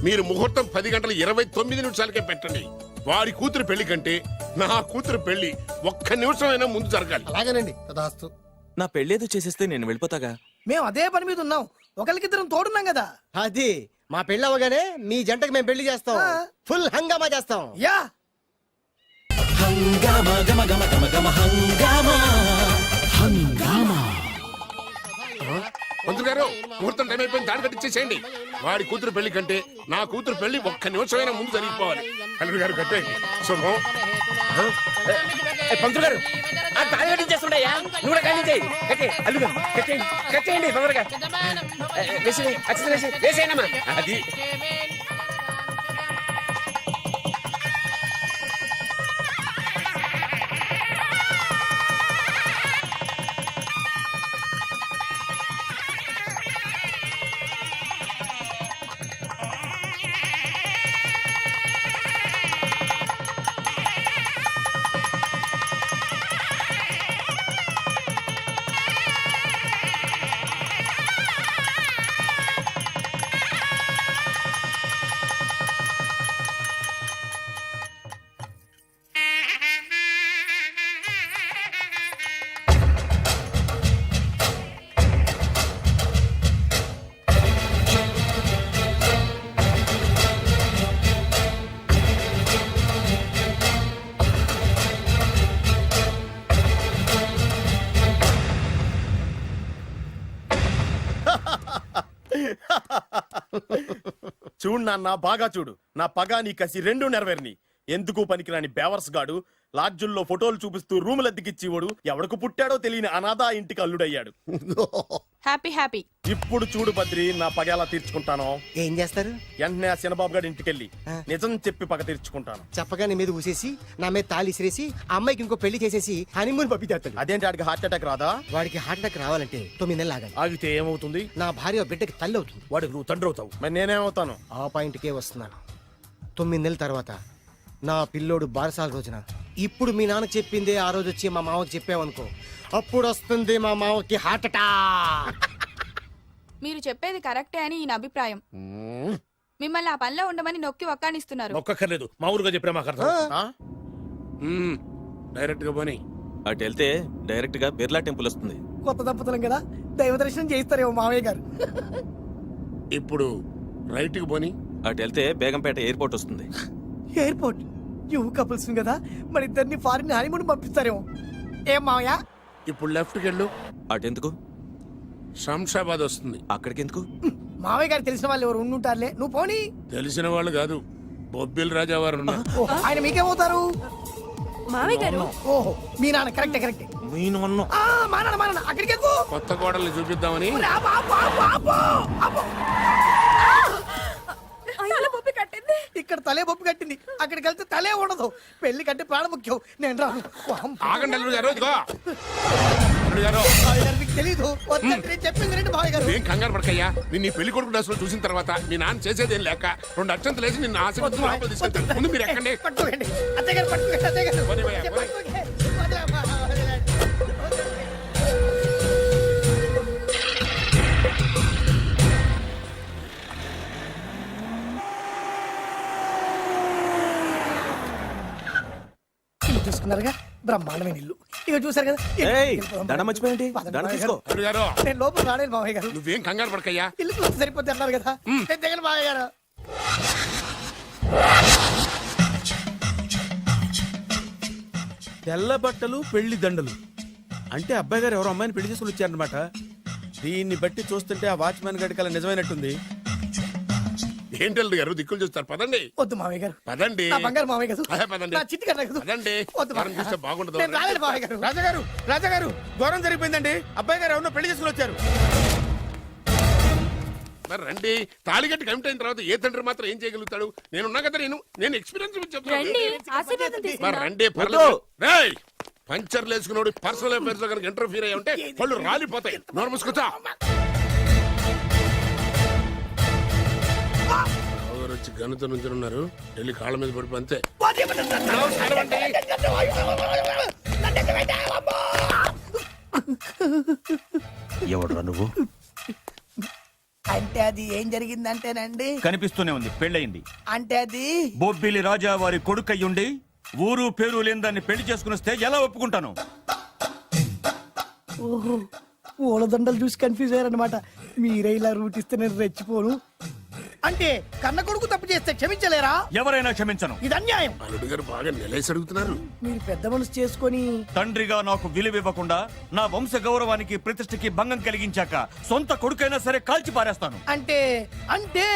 మీరు ముహూర్తం 10:29 పెట్టండి. వాడి కూతురు పెళ్లి కంటే నా కూతురు పెళ్లి ఒక్క నిమిషమైనా ముందు జరగాలి. అలాగేనండి తదాస్తు. నా పెళ్ళేదో చేసేస్తే నేను వెళ్ళిపోతాగా. మేము అదే పని మీద ఉన్నాం, ఒకరికిద్దరం తోడున్నాం కదా. అది మా పెళ్ళి అవగానే మీ జంటకి మేము పెళ్లి చేస్తాం. ఫుల్ హంగామా చేస్తాం. యా పంతులు గారు ముహూర్తం టైం అయిపోయింది, దాడి కట్టించేసేయండి. వాడి కూతురు పెళ్లి కంటే నా కూతురు పెళ్లి ఒక్క నిమిషమైనా ముందు జరిగిపోవాలి. అల్లుడు గారు కట్టేయండి. శుభం. పంతులు గారు ఆ తాళి కట్టించేస్తుండయ్యా, నువ్వు కూడా కట్టించేయి. కట్టే అల్లుగా కట్టేయండి, కట్టేయండి తొందరగా. వేసేయనమ్మా. అది చూడు నాన్న, బాగా చూడు. నా పగ నీ కసి రెండు నెరవేరిని. ఎందుకు పనికిరాని బేవర్స్ గాడు లాడ్జుల్లో ఫోటోలు చూపిస్తూ రూములు అద్దెకిచ్చివాడు ఎవడకు పుట్టాడో తెలియని అనాథ ఇంటికి అల్లుడయ్యాడు. Happy happy. ఇప్పుడు చూడు బద్రి, నా పగ ఎలా తీర్చుకుంటానో. ఏం చేస్తారు? వెంటనే ఆ చిన్నబాబు గారి ఇంటికెళ్ళి నిజం చెప్పి పగ తీర్చుకుంటాను. చెప్పగా నీ మీద ఊసేసి నా మీద తాళి ఇసిరేసి ఆ అమ్మాయికి ఇంకో పెళ్లి చేసేసి హనీమూన్ పంపించేస్తాడు. అదేంటి వాడికి హార్ట్ అటాక్ రాదా? వాడికి హార్ట్ అటాక్ రావాలంటే 9 నెలలు ఆగాలి. ఆగితే ఏమవుతుంది? నా భార్య బిడ్డకి తల్లి అవుతుంది. వాడికి నువ్వు తండ్రి అవుతావు. మరి నేనేమవుతాను? ఆ పాయింట్కే వస్తున్నాను. 9 నెలల తర్వాత నా పిల్లోడు బారసాల రోజున ఇప్పుడు మీ నాన్న చెప్పిందే ఆ రోజు వచ్చి మా మామకి చెప్పావనుకో, అప్పుడు వస్తుంది మా మామకి హార్ట్ అటాక్. మీరు చెప్పేది కరెక్టే అని ఈయన అభిప్రాయం. మిమ్మల్ని ఆ పనిలో ఉండమని నొక్కి ఒక్కానిస్తున్నారు. ఒక్కర్లేదు, మామూలుగా చెప్పినా మాకు అర్థం. డైరెక్ట్ గా పోనీ. అటు వెళ్తే డైరెక్ట్ గా బిర్లా టెంపుల్ వస్తుంది. కొత్త దంపతులం కదా, దైవ దర్శనం చేయిస్తారేమో మామయ్య గారు. ఇప్పుడు రైట్ కి పోనీ. అటు వెళ్తే బేగంపేట ఎయిర్పోర్ట్ వస్తుంది. ఎయిర్పోర్ట్ యువ కపుల్స్ కదా, మన ఇద్దరిని ఫారిన్ హనీమూన్ పంపిస్తారేమో. ఏం మామయ్య? ఇప్పుడు లెఫ్ట్ కి వెళ్ళు. అటెందుకు? శంషాబాద్ వస్తుంది. అక్కడికి ఎందుకు? మామయ్య గారు తెలిసిన వాళ్ళు ఎవరు ఉండుంటారులే, నువ్వు పోనీ. తెలిసిన వాళ్ళు కాదు, బొబ్బిల్ రాజా వారు ఉన్నారు. ఆయన మీకేమవుతారు? మామయ్య గారు. ఓహో మీ నాన్న. కరెక్టే కరెక్టే. మా నాన్న అక్కడికి ఎందుకు? కొత్త కోడల్ని చూపిద్దామని. ఇక్కడ తలే బొప్పి కట్టింది, అక్కడికి వెళ్తే తలే ఉండదు. పెళ్లి కంటే ప్రాణ ముఖ్యం. నేను రాను. ఆగండి అల్లుడు గారు, ఇదిగో. అల్లుడు గారు, మీకు తెలీదు. నేను చెప్పింది రండి మామయ్య గారు. ఏం కంగారు పడకయ్యా. నిన్ను పెళ్లి కొడుకు డ్రెస్సులో చూసిన తర్వాత మీ నాన్న చేసేదేం లేక 2 అక్షంతలు వేసి నిన్ను ఆశీర్వదించి లోపలికి తీసుకెళ్తాను. ముందు మీరు ఎక్కండి. పట్టుకోండి అత్తయ్య గారు, పట్టుకోండి అత్తయ్య గారు. పోనీ భయ్యా, పోనీ. చూసుకున్నారుగా, బ్రహ్మాండమైన ఇల్లు. ఇక చూసారు కదా. దండ మర్చిపోయింది. దండ తీసుకో. అల్లుడు గారు, నేను లోపల రాలేదు మామయ్య గారు. నువ్వేం కంగారు పడకయ్యా. ఇల్లు చూస్తే సరిపోద్ది అన్నారు కదా. నేను దిగను మామయ్య గారు. తెల్ల బట్టలు పెళ్లి దండలు అంటే అబ్బాయి గారు ఎవరో అమ్మాయిని పెళ్లి చేసుకుని వచ్చారనమాట. దీన్ని బట్టి చూస్తుంటే ఆ వాచ్మెన్ గడికి అలా నిజమైనట్టుంది. ఏంటల్లుడు గారు దిక్కులు చూస్తారు, పదండి. వద్దు మామయ్య గారు, పదండి. నా బంగారు మామయ్య గారు. పదండి. నా చిట్టి గారు నాకు పదండి. వద్దు మనం చూస్తే బాగుండదు. నేను రాలేదు మామయ్య గారు. రాజాగారు ఘోరం జరిగిపోయిందండి. అబ్బాయి గారు ఎవరినో పెళ్లి చేసుకుని వచ్చారు. మరి రండి. తాళిగట్టి కమిట్ అయిన తర్వాత ఏ తండ్రి మాత్రం ఏం చేయగలుగుతాడు? నేనున్నా కదా, నేను ఎక్స్పీరియన్స్ చెప్తాను. మరి రండి, పర్లేదు. రేయ్, పంచర్లు వేసుకున్నాడు పర్సనల్ అఫైర్స్ లో కనుక ఇంటర్ఫీర్ అయ్యి ఉంటే పళ్ళు రాలిపోతాయి. నోరు మూసుకొచ్చా. ఎవరు వచ్చి గనుత నుంచి ఉన్నారు వెళ్ళి కాళ్ళ మీద పడిపో అంతే. ఎవడురా నువ్వు? అంటే అది ఏం జరిగిందంటేనండి, కనిపిస్తూనే ఉంది, పెళ్ళయింది. అంటే అది బొబ్బిలి రాజా వారి కొడుకయ్యుండి ఊరు పేరు లేని దాన్ని పెళ్లి చేసుకుని వస్తే ఎలా ఒప్పుకుంటాను? ఓహో పూలదండలు చూసి కన్ఫ్యూజ్ అయ్యారనమాట. మీరే ఇలా రూట్ ఇస్తే నేను రెచ్చిపోను. అంటే కన్న కొడుకు తప్పు చేస్తే క్షమించలేరా? ఎవరైనా క్షమించను. ఇది అన్యాయం. అల్లుడు గారు బాగా నిలేసి అడుగుతున్నారు. మీరు పెద్ద మనసు చేసుకొని తండ్రిగా నాకు విలువివ్వకుండా నా వంశ గౌరవానికి ప్రతిష్టకి భంగం కలిగించాక సొంత కొడుకైనా సరే కాల్చి పారేస్తాను. అంటే అంటే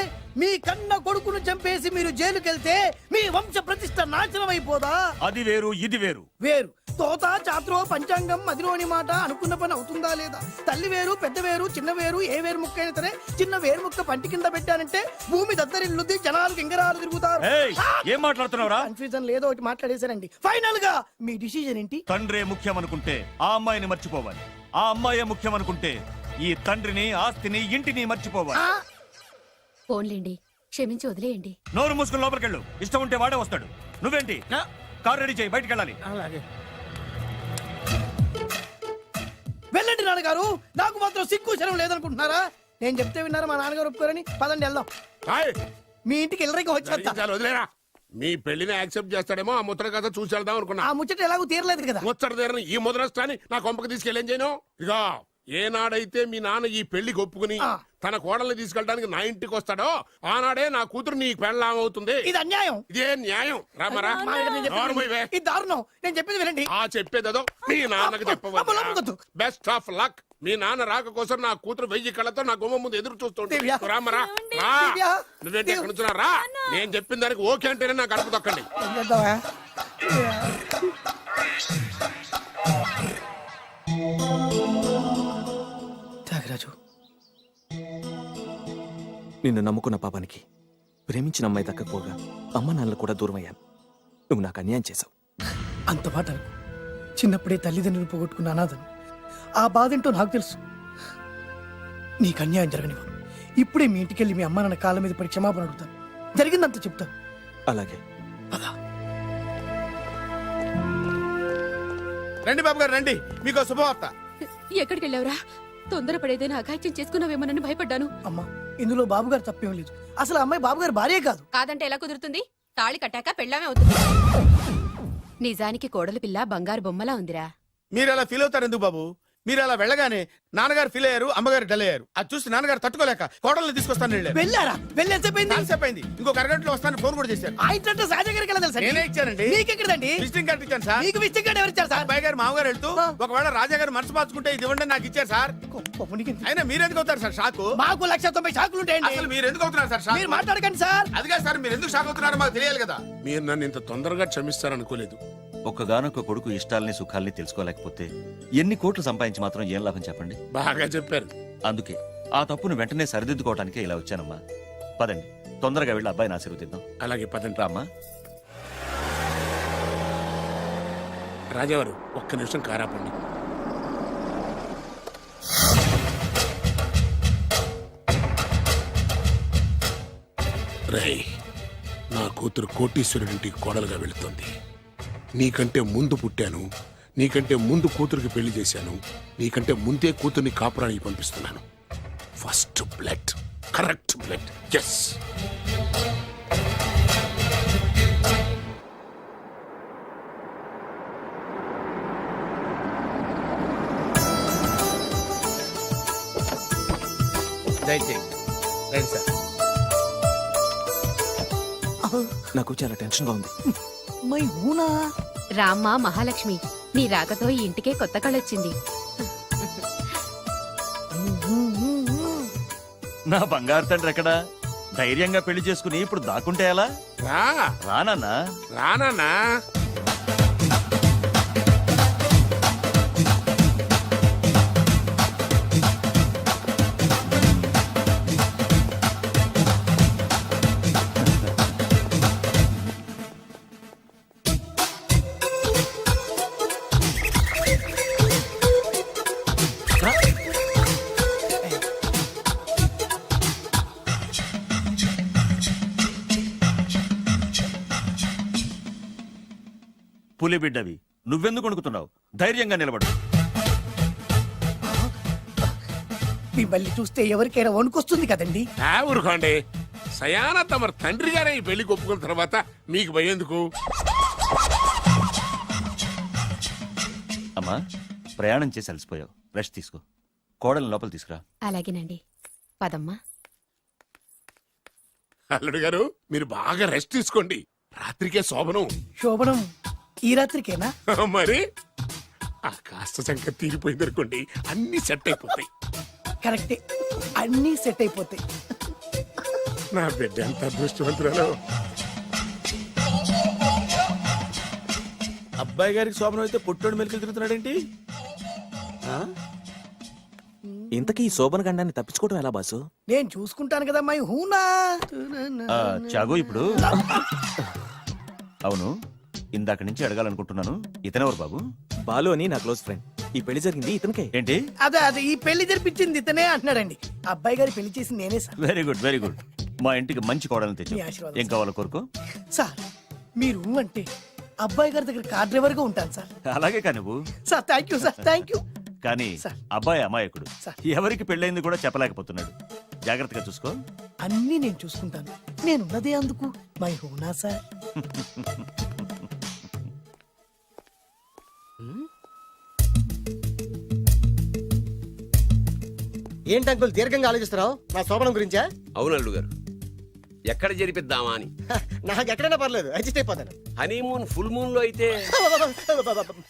మీ కన్న కొడుకును చంపేసి మీరు జైలుకెళ్తే మీ వంశ ప్రతిష్ట నాశనం అయిపోదా? అది వేరు, ఇది వేరు. వేరు. తోత చాత్రో పంచాంగం మదిలోని మాట అనుకున్న పని అవుతుందా లేదా? తల్లి వేరు, పెద్ద వేరు, చిన్న వేరు, ఏ వేరు ముక్క అయినా సరే చిన్న వేరు ముక్క పంటి కింద పెట్టానంటే భూమి దద్దరిల్లుద్ది, జనాలు గింగరాలు తిరుగుతారు. ఏయ్, ఏం మాట్లాడుతున్నావురా? కన్ఫ్యూజన్ లేదో ఒకటి మాట్లాడేశారండి. ఫైనల్ గా మీ డిసిజన్ ఏంటి? తండ్రే ముఖ్యం అనుకుంటే ఆ అమ్మాయిని మర్చిపోవాలి. ఆ అమ్మాయే ముఖ్యం అనుకుంటే ఈ తండ్రిని, ఆస్తిని, ఇంటిని మర్చిపోవాలి. ఫోన్లేండి, క్షమించి వదిలేయండి. నోరు మూసుకుని లోపలికెళ్ళు. ఇష్టం ఉంటే వాడే వస్తాడు. నువ్వేంటి? కార్ రెడీ చేయి, బయటికి వెళ్ళాలి. వెళ్ళండి నాన్నగారు. నాకు మాత్రం సిగ్గు శరం లేదనుకుంటున్నారా? నేను చెప్తే విన్నారా? మా నాన్నగారు ఒప్పుకోరని. పదండి వెళ్దాం. హాయ్, మీ ఇంటికి ఎల్లరికి వచ్చేస్తా. చాలు వదిలేరా. మీ పెళ్లిని యాక్సెప్ట్ చేస్తాడేమో ఆ ముద్ర కథ చూసి వెళ్దాం అనుకున్నా. ఆ ముచ్చట ఎలాగో తీరలేదు కదా. ముచ్చట తీరని ఈ ముద్రష్టాన్ని నా కొంపకి తీసుకెళ్ళేం చేయను. ఇక ఏనాడైతే మీ నాన్న ఈ పెళ్లికి ఒప్పుకుని తన కోడల్ని తీసుకెళ్ళడానికి నా ఇంటికి వస్తాడో ఆనాడే నా కూతురు నీ పెళ్ళాం అవుతుంది. ఇది అన్యాయం. ఇదే న్యాయం. రామరా, ఇది దారుణం. నేను చెప్పేది వినండి. ఆ చెప్పేదేదో మీ నాన్నకి చెప్పవచ్చు. Best of luck. మీ నాన్న రాక కోసం నా కూతురు 1000 కళ్ళతో నా గుమ్మ ముందు ఎదురు చూస్తుంటే రామరా, రా. నువ్వేంటి ఎక్కడ నుంచున్నా? రా. నేను చెప్పిన దానికి ఓకే అంటేనే నా గడప తొక్కండి. త్యాగరాజు, నిన్ను నమ్ముకున్న పాపానికి ప్రేమించిన అమ్మాయి దక్కకపోగా అమ్మ నాన్నలు కూడా దూరం అయ్యాను. నువ్వు నాకు అన్యాయం చేశావు. అంత మాట అనకు. చిన్నప్పుడే తల్లిదండ్రులు పోగొట్టుకున్న అనాథను. ఆ బాధ ఏంటో నాకు తెలుసు. నీకు అన్యాయం జరగనివ్వను. ఇప్పుడే మీ ఇంటికెళ్ళి మీ అమ్మ నాన్న కాళ్ళ మీద పడి క్షమాపణ అడుగుతాను. జరిగిందంత చెప్తాను. అలాగే. రండి బాబు గారు, రండి. మీకు శుభవార్త. ఎక్కడికి వెళ్ళావురా? తొందరపడేదైనా అఘాయిత్యం చేసుకున్నావేమోనని భయపడ్డాను. అమ్మా, ఇందులో బాబుగారు తప్పేం లేదు. అసలు అమ్మాయి బాబుగారు భార్యే కాదు. కాదంటే ఎలా కుదురుతుంది? తాళి కట్టాక పెళ్ళామే అవుతుంది. నిజానికి కోడలి పిల్ల బంగారు బొమ్మలా ఉందిరా. మీరు అలా ఫీల్ అవుతారు ఎందుకు బాబు? మీరు అలా వెళ్ళగానే నాన్నగారు ఫీల్ అయ్యారు, అమ్మగారు డల్ అయ్యారు. అది చూసి నాన్నగారు తట్టుకోలేక కోడల్ని తీసుకొస్తాను వెళ్ళారా? వెళ్ళేసేపోయింది. ఇంకొక అరగంటలో వస్తాను ఫోన్ కూడా చేశారు. ఆ ఇంట్లో సహజ గారికి ఎలా తెలుసా? నేనే ఇచ్చానండి. మీకెక్కడండి? విజిటింగ్ కార్డు ఇచ్చాను సార్. మీకు విజిటింగ్ కార్డు ఎవరు ఇచ్చారు సార్? అబ్బాయి గారు మామగారు వెళ్తూ ఒకవేళ రాజా గారు మనసు మార్చుకుంటే ఇది ఇవ్వండి నాకు ఇచ్చారు సార్. అయినా మీరు ఎందుకు అవుతారు సార్ షాక్? మాకు 190 షాకులు ఉంటాయండి. అసలు మీరు ఎందుకు అవుతున్నారు సార్ షాక్? మీరు మాట్లాడకండి సార్. అదిగా సార్, మీరు ఎందుకు షాక్ అవుతున్నారో మాకు తెలియాలి కదా. మీరు నన్ను ఇంత తొందరగా క్షమిస్తారనుకోలేదు. ఒక్కగానొక్క కొడుకు ఇష్టాలని సుఖాల్ని తెలుసుకోలేకపోతే ఎన్ని కోట్లు సంపాదించి మాత్రం ఏం లాభం చెప్పండి? బాగా చెప్పారు. అందుకే ఆ తప్పును వెంటనే సరిదిద్దుకోవడానికే ఇలా వచ్చానమ్మా. పదండి, తొందరగా వెళ్ళి అబ్బాయిని ఆశీర్వదిద్దాం. అలాగే పదండి. రామ్మా. రాజావారు ఒక్క నిమిషం కారాపండి. రేయ్, నా కూతురు కోటీశ్వరుడింటికి కోడలుగా వెళుతోంది. నీకంటే ముందు పుట్టాను, నీకంటే ముందు కూతురికి పెళ్లి చేశాను, నీకంటే ముందే కూతుర్ని కాపురానికి పంపిస్తున్నాను. First blood, correct blood. Yes. దయచేయండి. రండి సార్. నాకు చాలా టెన్షన్ గా ఉంది. మై హూనా. రామ్మ మహాలక్ష్మి, నీ రాకతో ఈ ఇంటికే కొత్త కళొచ్చింది. నా బంగారు తండ్రి ఎక్కడా? ధైర్యంగా పెళ్లి చేసుకుని ఇప్పుడు దాక్కుంటే ఎలా? రానన్నా. రానా? పులి బిడ్డవి నువ్వెందుకు వణుకుతున్నావు? ధైర్యంగా నిలబడు. మిమ్మల్ని చూస్తే ఎవరికైనా వణుకొస్తుంది కదండి. ఊరుకోండి. సయానా తమ తండ్రి గారే ఈ పెళ్లి ఒప్పుకున్న తర్వాత మీకు భయందుకు? అమ్మా, ప్రయాణం చేసి అలసిపోయావు, రెస్ట్ తీసుకో. కోడలు లోపల తీసుకురా. అలాగేనండి. పదమ్మా. అల్లుడు గారు మీరు బాగా రెస్ట్ తీసుకోండి. రాత్రికే శోభనం. శోభనం ఈ రాత్రికేనా? మరి ఆ కాస్త సంఖ్య తీరిపోయింది అనుకోండి, అన్ని సెట్ అయిపోతాయి. కరెక్టే, అన్నీ సెట్ అయిపోతాయి. నా బిడ్డ ఎంత అదృష్టవంతురాలు. అబ్బాయి గారికి శోభనం అయితే పుట్టోడు మెలికలు తిరుగుతున్నాడేంటి? ఇంతకీ ఈ శోభన గండాన్ని తప్పించుకోవడం ఎలా బాసు? నేను చూసుకుంటాను కదా మై హూనా. చాగు ఇప్పుడు. అవును, ఇందాక నుంచి అడగాలనుకుంటున్నాను, ఇతనెవరు బాబు? బాలు అని నా క్లోజ్ ఫ్రెండ్. ఈ పెళ్లి జరిగింది ఇతనికే. ఏంటి? అదే ఈ పెళ్లి జరిపించింది ఇతనే అంటున్నాడండి. అబ్బాయి గారి పెళ్లి చేసింది నేనే sir. Very good, very good. మా ఇంటికి మంచి కోడలు తెచ్చు. మీ ఆశీర్వాదం ఏం కావాలో కోరుకో. సార్ మీరు అంటే అబ్బాయి గారి దగ్గర కార్ డ్రైవర్ గా ఉంటాను సార్. అలాగే కా నువ్వు. Sir thank you sir, thank you. కానీ సార్. అబ్బాయి అమాయకుడు, సార్. ఎవరికి పెళ్ళైంది కూడా చెప్పలేకపోతున్నాడు. జాగ్రత్తగా చూసుకో. అన్నీ నేను చూసుకుంటాను. నేనున్నదే అందుకు మై హూనా సార్. ఏంటి అంకుల్ దీర్ఘంగా ఆలోచిస్తున్నావు? నా శోభనం గురించా? అవును అల్లుడు గారు, ఎక్కడ జరిపిద్దామా అని. నాకు ఎక్కడైనా పర్లేదు, అడ్జస్ట్ అయిపోతాను. హనీమూన్ ఫుల్ మూన్ లో అయితే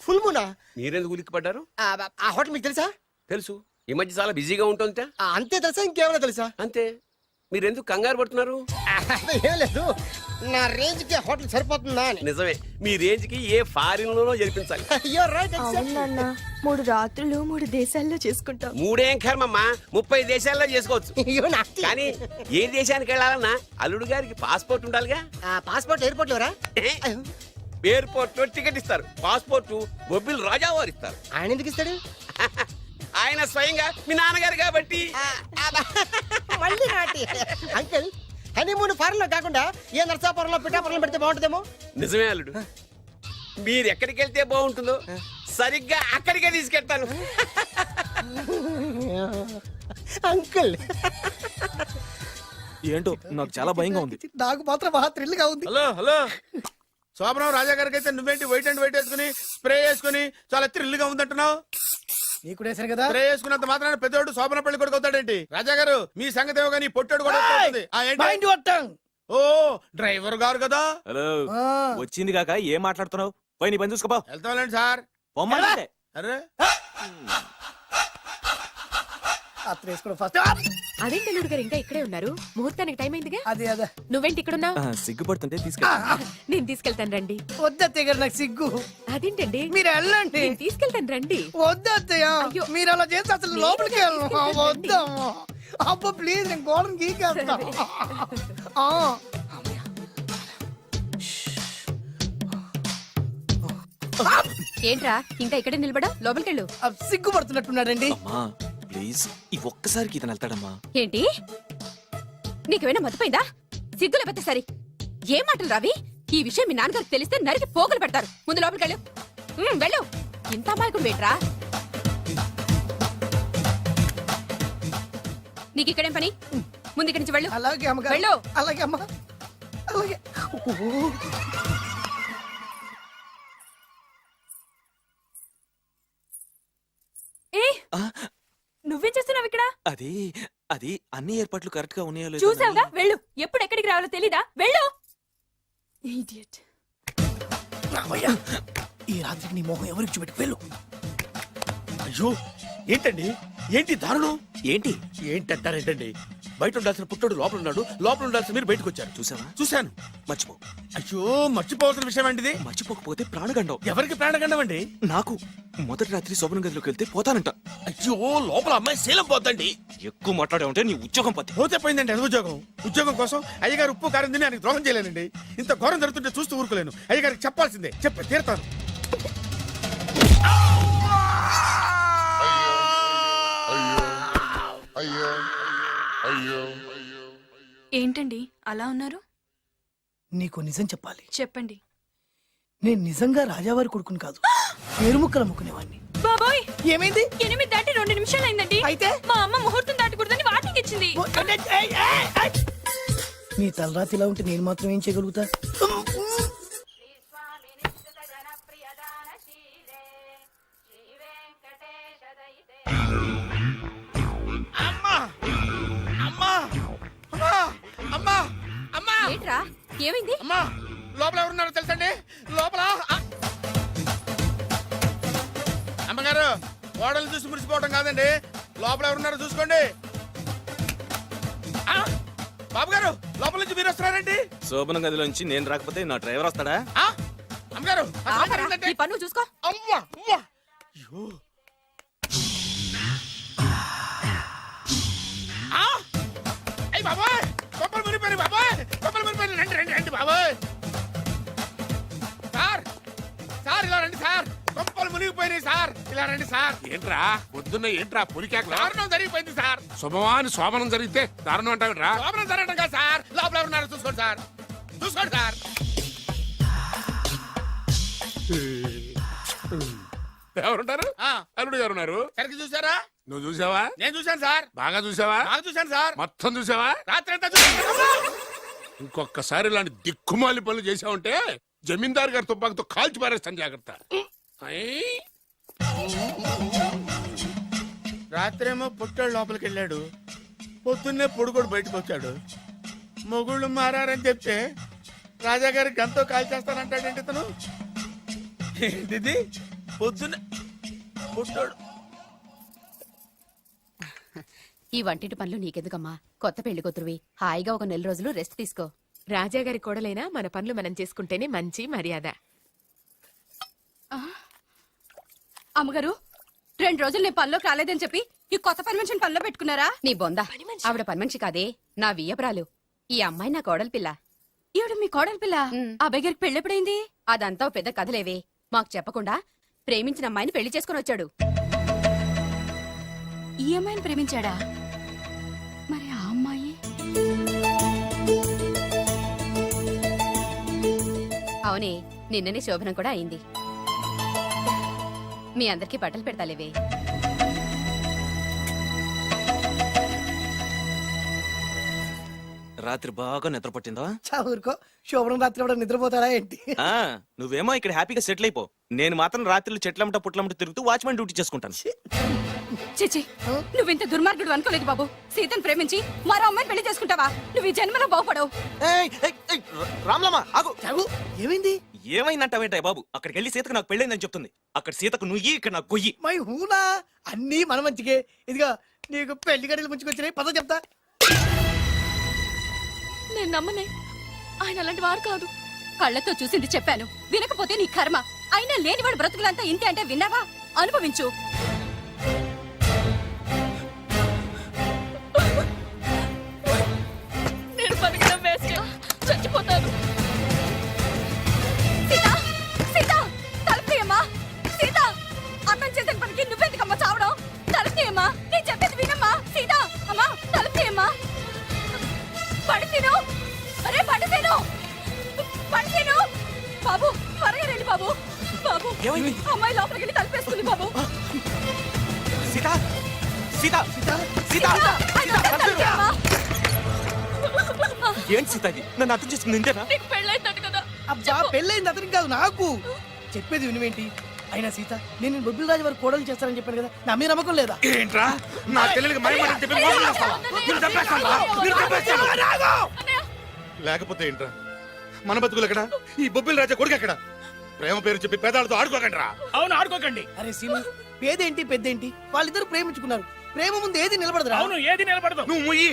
ఫుల్ మూనా? మీరెందుకు ఉలిక్కిపడ్డారు? ఆ హోటల్ మీకు తెలుసా? తెలుసు, ఈ మధ్య చాలా బిజీగా ఉంటుంది. అంతే తెలుసా, ఇంకేమైనా తెలుసా? అంతే. మీరెందుకు కంగారు పడుతున్నారు? ఏం లేదు, నా రేంజ్ కి హోటల్ సరిపోతుందా అని. నిజమే, మీ రేంజ్ కి ఏ ఫారిన్ లోనో జరిపించాలి. You're right, అవును exactly. నాన్న, 3 రాత్రులు 3 దేశాల్లో చేసుకుంటాం. 3 ఏం కర్మమ్మా, 30 దేశాల్లో చేసుకోవచ్చు. You're nasty. కానీ ఏ దేశానికి వెళ్ళాలన్నా అల్లుడు గారికి పాస్పోర్ట్ ఉండాలిగా. Passport airport LoRa? ఎయిర్పోర్ట్ లో టికెట్ ఇస్తారు, పాస్పోర్ట్ బొబ్బిల్ రాజా వారు ఇస్తారు. ఆయన ఎందుకు ఇస్తాడు? ఆయన స్వయంగా మీ నాన్నగారు కాబట్టి. మళ్ళీ నాటి అంకుల్, హనీమూన్ ఫారెన్ లో కాకుండా ఏ నర్సాపురంలో పిఠాపురంలో పెడితే బాగుంటుందేమో. నిజమే అల్లుడు, మీరు ఎక్కడికి వెళ్తే బాగుంటుందో సరిగ్గా అక్కడికే తీసుకెళ్తాను. అంకుల్ ఏంటో నాకు చాలా భయంగా ఉంది. నాకు మాత్రం బాగా థ్రిల్ గా ఉంది. హలో హలో, శోభనం రాజా గారికి అయితే నువ్వేంటి వైట్ అండ్ వైట్ వేసుకుని స్ప్రే వేసుకుని చాలా థ్రిల్ గా ఉందంటున్నావు? నీకు వేసాను కదా. స్ప్రే వేసుకున్నంత మాత్రాన పెద్దోడు శోభన పెళ్లి కొడుకు అవుతాడేంటి? రాజా గారు మీ సంగతి ఏమో కానీ పొట్టోడు కూడా అవుతుంది. ఏంటి? మైండ్ వట్టం. ఓ డ్రైవర్ గారు కదా. హలో, వచ్చింది కాక ఏం మాట్లాడుతున్నావు? పోయి నీ పని చూసుకోపో. వెళ్తాంలేండి సార్. పొమ్మంటే అరే అత్త వేసుకోవడం ఫస్ట్. అదేంటి అల్లుడు గారు ఇంకా ఇక్కడే ఉన్నారు? ముహూర్తానికి టైం అయిందిగా. అదే అదే నువ్వేంటి ఇక్కడున్నావు? సిగ్గుపడుతుంటే తీసుకెళ్ళి. నేను తీసుకెళ్తాను రండి. వద్దత్తయ్య గారు, నాకు సిగ్గు. అదేంటండి? మీరు వెళ్ళండి. నేను తీసుకెళ్తాను రండి. వద్దత్తయ్య, అయ్యో. మీరు అలా చేస్తే అసలు లోపలికి వెళ్ళను. వద్దమ్మా. అబ్బా ప్లీజ్, నేను గోడను గీకేస్తా. ఏంట్రా ఇంకా ఇక్కడే నిలబడా? లోపలికెళ్ళు. సిగ్గుపడుతున్నట్టున్నాడండి. అమ్మా ప్లీజ్, ఈ ఒక్కసారికి ఇతను వెళ్తాడమ్మా. ఏంటి, నీకేమైనా మతిపోయిందా? సిగ్గులు పెద్ద సరి. ఏ మాటలు రావి? ఈ విషయం మీ నాన్నగారికి తెలిస్తే నరికి పోగులు పెడతారు. ముందు లోపలికెళ్ళు. వెళ్ళు. ఇంత అమాయకుడు వేట్రా? నీకు ఇక్కడేం పని? ముందు ఇక్కడి నుంచి వెళ్ళు. అలాగే అమ్మగారు. వెళ్ళు. అలాగే అమ్మా, అలాగే. ఏ నువ్వేం చేస్తున్నావు ఇక్కడ? అది అది అన్ని ఏర్పాట్లు కరెక్ట్ గా ఉన్నాయో లేదో చూసావుగా, వెళ్ళు. ఎప్పుడు ఎక్కడికి రావాలో తెలీదా? వెళ్ళు. Idiot. రామయ్య, ఈ రాత్రికి నీ మొహం ఎవరికి చూపెట్టుకు వెళ్ళు. అయ్యో ఏంటండి, ఏంటి దారుణం? ఏంటి ఏంటంటారేంటండి? బయట ఉండాల్సిన పుట్టోడు లోపల ఉన్నాడు, లోపల ఉండాల్సిన మీరు బయటకు వచ్చారు. చూసావా? చూశాను. మర్చిపో. అయ్యో మర్చిపోవాల్సిన విషయం అండి ఇది. మర్చిపోకపోతే ప్రాణగండం. ఎవరికి ప్రాణగండం అండి? నాకు మొదటి రాత్రి శోభన గదిలోకి వెళ్తే పోతానంట. అయ్యో లోపల అమ్మాయి శీలం పోతండి. ఎక్కువ మాట్లాడే ఉంటే నీ ఉద్యోగం పోతే. పోతే పోయిందండి అది ఉద్యోగం. ఉద్యోగం కోసం అయ్యగారు ఉప్పు కారం తిని ఆయనకు ద్రోహం చేయలేనండి. ఇంత ఘోరం జరుగుతుంటే చూస్తూ ఊరుకోలేను. అయ్యగారికి చెప్పాల్సిందే, చెప్పి తీరుతాను. ఏంటండి అలా ఉన్నారు? నీకు నిజం చెప్పాలి. చెప్పండి. నేను నిజంగా రాజావారి కొడుకుని కాదు పేరుముక్కలు అమ్ముకునేవాడిని. బాబోయ్ ఏమైంది? 8 దాటి 2 నిమిషాలు అయిందండి. అయితే? మా అమ్మ ముహూర్తం దాటకూడదని వార్నింగ్ ఇచ్చింది. మీ తలరాతి ఇలా ఉంటే నేను మాత్రం ఏం చేయగలుగుతా? అమ్మా అమ్మా అమ్మా అమ్మా అమ్మా ఏంట్రా ఏమైంది? అమ్మా లోపల ఎవరున్నారో తెలుసండి? లోపల అమ్మగారు ఓడలు చూసి మురిసిపోవడం కాదండి, లోపల ఎవరున్నారో చూసుకోండి. ఆ, బాబు గారు లోపల నుంచి మీరు వస్తున్నారండి. శోభన గదిలోంచి నేను రాకపోతే నా డ్రైవర్ వస్తాడా? ఆ, అమ్మగారు ఆ లోపల ఆగరా, ఏంటంటే? ఈ పన్ను చూసుకో. అమ్మా అమ్మా అయ్యో. ఆ, అయ్ బాబాయ్ కొప్పలు మునిపోయి బాబాయ్, కొప్పలు మునిపోయి. రండి రండి రండి బాబాయ్. సార్ సార్ ఇలా రండి సార్, కొప్పలు మునిగిపోయినాయి సార్, ఇలా రండి సార్. ఏంట్రా పొద్దున్న ఏంట్రా పులికేకలా? దారుణం జరిగిపోయింది సార్. శుభమాని శోభనం జరిగితే దారుణం అంటావిట్రా? లోపల జరగడం కాదు సార్, లోపల ఎవరున్నారో చూసుకోండి సార్, చూసుకోండి సార్. ఎవరుంటారు? ఆ, అల్లుడు ఎవరున్నారు? సరిగ్గా చూసారా? నువ్వు చూసావా? నేను చూశాను సార్, బాగా చూసావా? బాగా చూశాను సార్, మొత్తం చూసావా? రాత్రి అంతా చూశాను. ఇంకొకసారి ఇలాంటి దిక్కుమాలి పనులు చేసావంటే జమీందారు గారి తుపాకుతో కాల్చి పారేస్తాను, జాగ్రత్త. ఐ! రాత్రేమో పుట్టాడు లోపలికి వెళ్ళాడు, పొద్దున్నే పొడుగోడు బయటకు వచ్చాడు. మొగుళ్ళు మారని చెప్తే రాజాగారి గంతో కాల్ చేస్తానంటాడేంటి ఇతను? ఏంటిది పొద్దున్నే పుట్టాడు. ఈ వంటింటి పనులు నీకెందుకమ్మా? కొత్త పెళ్లి కూతురువి, హాయిగా ఒక 4 రోజులు రెస్ట్ తీసుకో. రాజాగారి కోడలైనా మన పనులు మనం చేసుకుంటేనే మంచి మర్యాద. అమ్మగారు 2 రోజులు నేను పనిలోకి రాలేదని చెప్పి ఈ కొత్త పని మనిషిని పనిలో పెట్టుకున్నారా? నీ బొంద, ఆవిడ పని మనిషి కాదే, నా వియ్యపురాలు. ఈ అమ్మాయి నా కోడలి పిల్ల. ఈవిడ మీ కోడలి పిల్ల? ఆ బెగరికి పెళ్ళెప్పుడైంది? అదంతా ఓ పెద్ద కథలేవే, మాకు చెప్పకుండా ప్రేమించిన అమ్మాయిని పెళ్లి చేసుకుని వచ్చాడు. ఈ అమ్మాయిని ప్రేమించాడా? మరి ఆ అమ్మాయి? అవునే, నిన్ననే శోభనం కూడా అయింది. మీ అందరికీ బట్టలు పెడతాలేవే. రాత్రి బాగా నిద్ర పట్టిందా? ఊరుకో, శోభనం రాత్రి కూడా నిద్రపోతాడా ఏంటి? ఆ, నువ్వేమో ఇక్కడ హ్యాపీగా సెటిల్ అయిపో. నేను మాత్రం రాత్రులు చెట్లమ్మట పుట్లమ్మట తిరుగుతూ వాచ్మెన్ డ్యూటీ చేసుకుంటాను. చిచి, నువ్వింత దుర్మార్గుడు అనుకోలేదు బాబు. సీతను ప్రేమించి మరో అమ్మాయిని పెళ్లి చేసుకుంటావా? నువ్వు ఈ జన్మలో బాగుపడవు. రామ్లమ్మా ఆగు. ఏమైంది? ఏమైందంటావేంటాయి బాబు? అక్కడికి వెళ్ళి సీతకు నాకు పెళ్ళైందని చెప్తుంది. అక్కడ సీతకు నుయ్యి, ఇక్కడ నాకు గొయ్యి. మై హూనా, అన్నీ మన మంచికే. ఇదిగా నీకు పెళ్లి గడియలు ముంచుకొచ్చినాయి, పద చెప్తా. నేను నమ్మనే, ఆయన అలాంటి వారు కాదు. కళ్ళతో చూసింది చెప్పాను, వినకపోతే నీ కర్మ. అయినా లేనివాడు బ్రతుకులంతా ఇంతే అంటే విన్నావా? అనుభవించు. నేను బతకడం వేస్ట్, చచ్చిపోతాను. సీత, సీత, తలుపుతీయమ్మా. సీత, అన్నం చేసిన పనికి నువ్వెందుకమ్మా చావడం? తలుపుతీయమ్మా, నేను చెప్పేది వినమ్మా. సీత, అమ్మా తలుపుతీయమ్మా. పడితేను, అరే పడితేను, పడితేను. బాబు త్వరగా రండి బాబు. బాబు, అమ్మాయి లోపలికి వెళ్ళి తలుపేసుకుంది బాబు. సీత సీత సీత సీత తలుపుతీయమ్మా. ఏంటి సీత ఇది? నన్ను అర్థం చేసుకుంది ఇంతేనా? నీకు పెళ్ళైందట కదా? అబ్బా, పెళ్ళైంది అతనికి కాదు, నాకు. చెప్పేది వినువేంటి? అయినా సీత, నేను బొబ్బిల రాజు వారు కోడలు చేస్తానని చెప్పాను కదా, నా మీద నమ్మకం లేదా? ఏంట్రా నా చెల్లెలికి మైమని చెప్పి మోసం చేస్తావా? నిన్ను చంపేస్తావా? నిన్ను చంపేస్తావా? లేకపోతే ఏంట్రా మన బతుకులు ఎక్కడ? ఈ బొబ్బిల రాజా కొడుకు ఎక్కడ? ప్రేమ పేరు చెప్పి పేదాలతో ఆడుకోకండి రా. అవును, ఆడుకోకండి. అరే సీను, పేదేంటి పెద్దేంటి, వాళ్ళిద్దరు ప్రేమించుకున్నారు. ప్రేమ ముందు ఏది నిలబడదురా. అవును, ఏది నిలబడదు. నువ్వు ముయ్యి.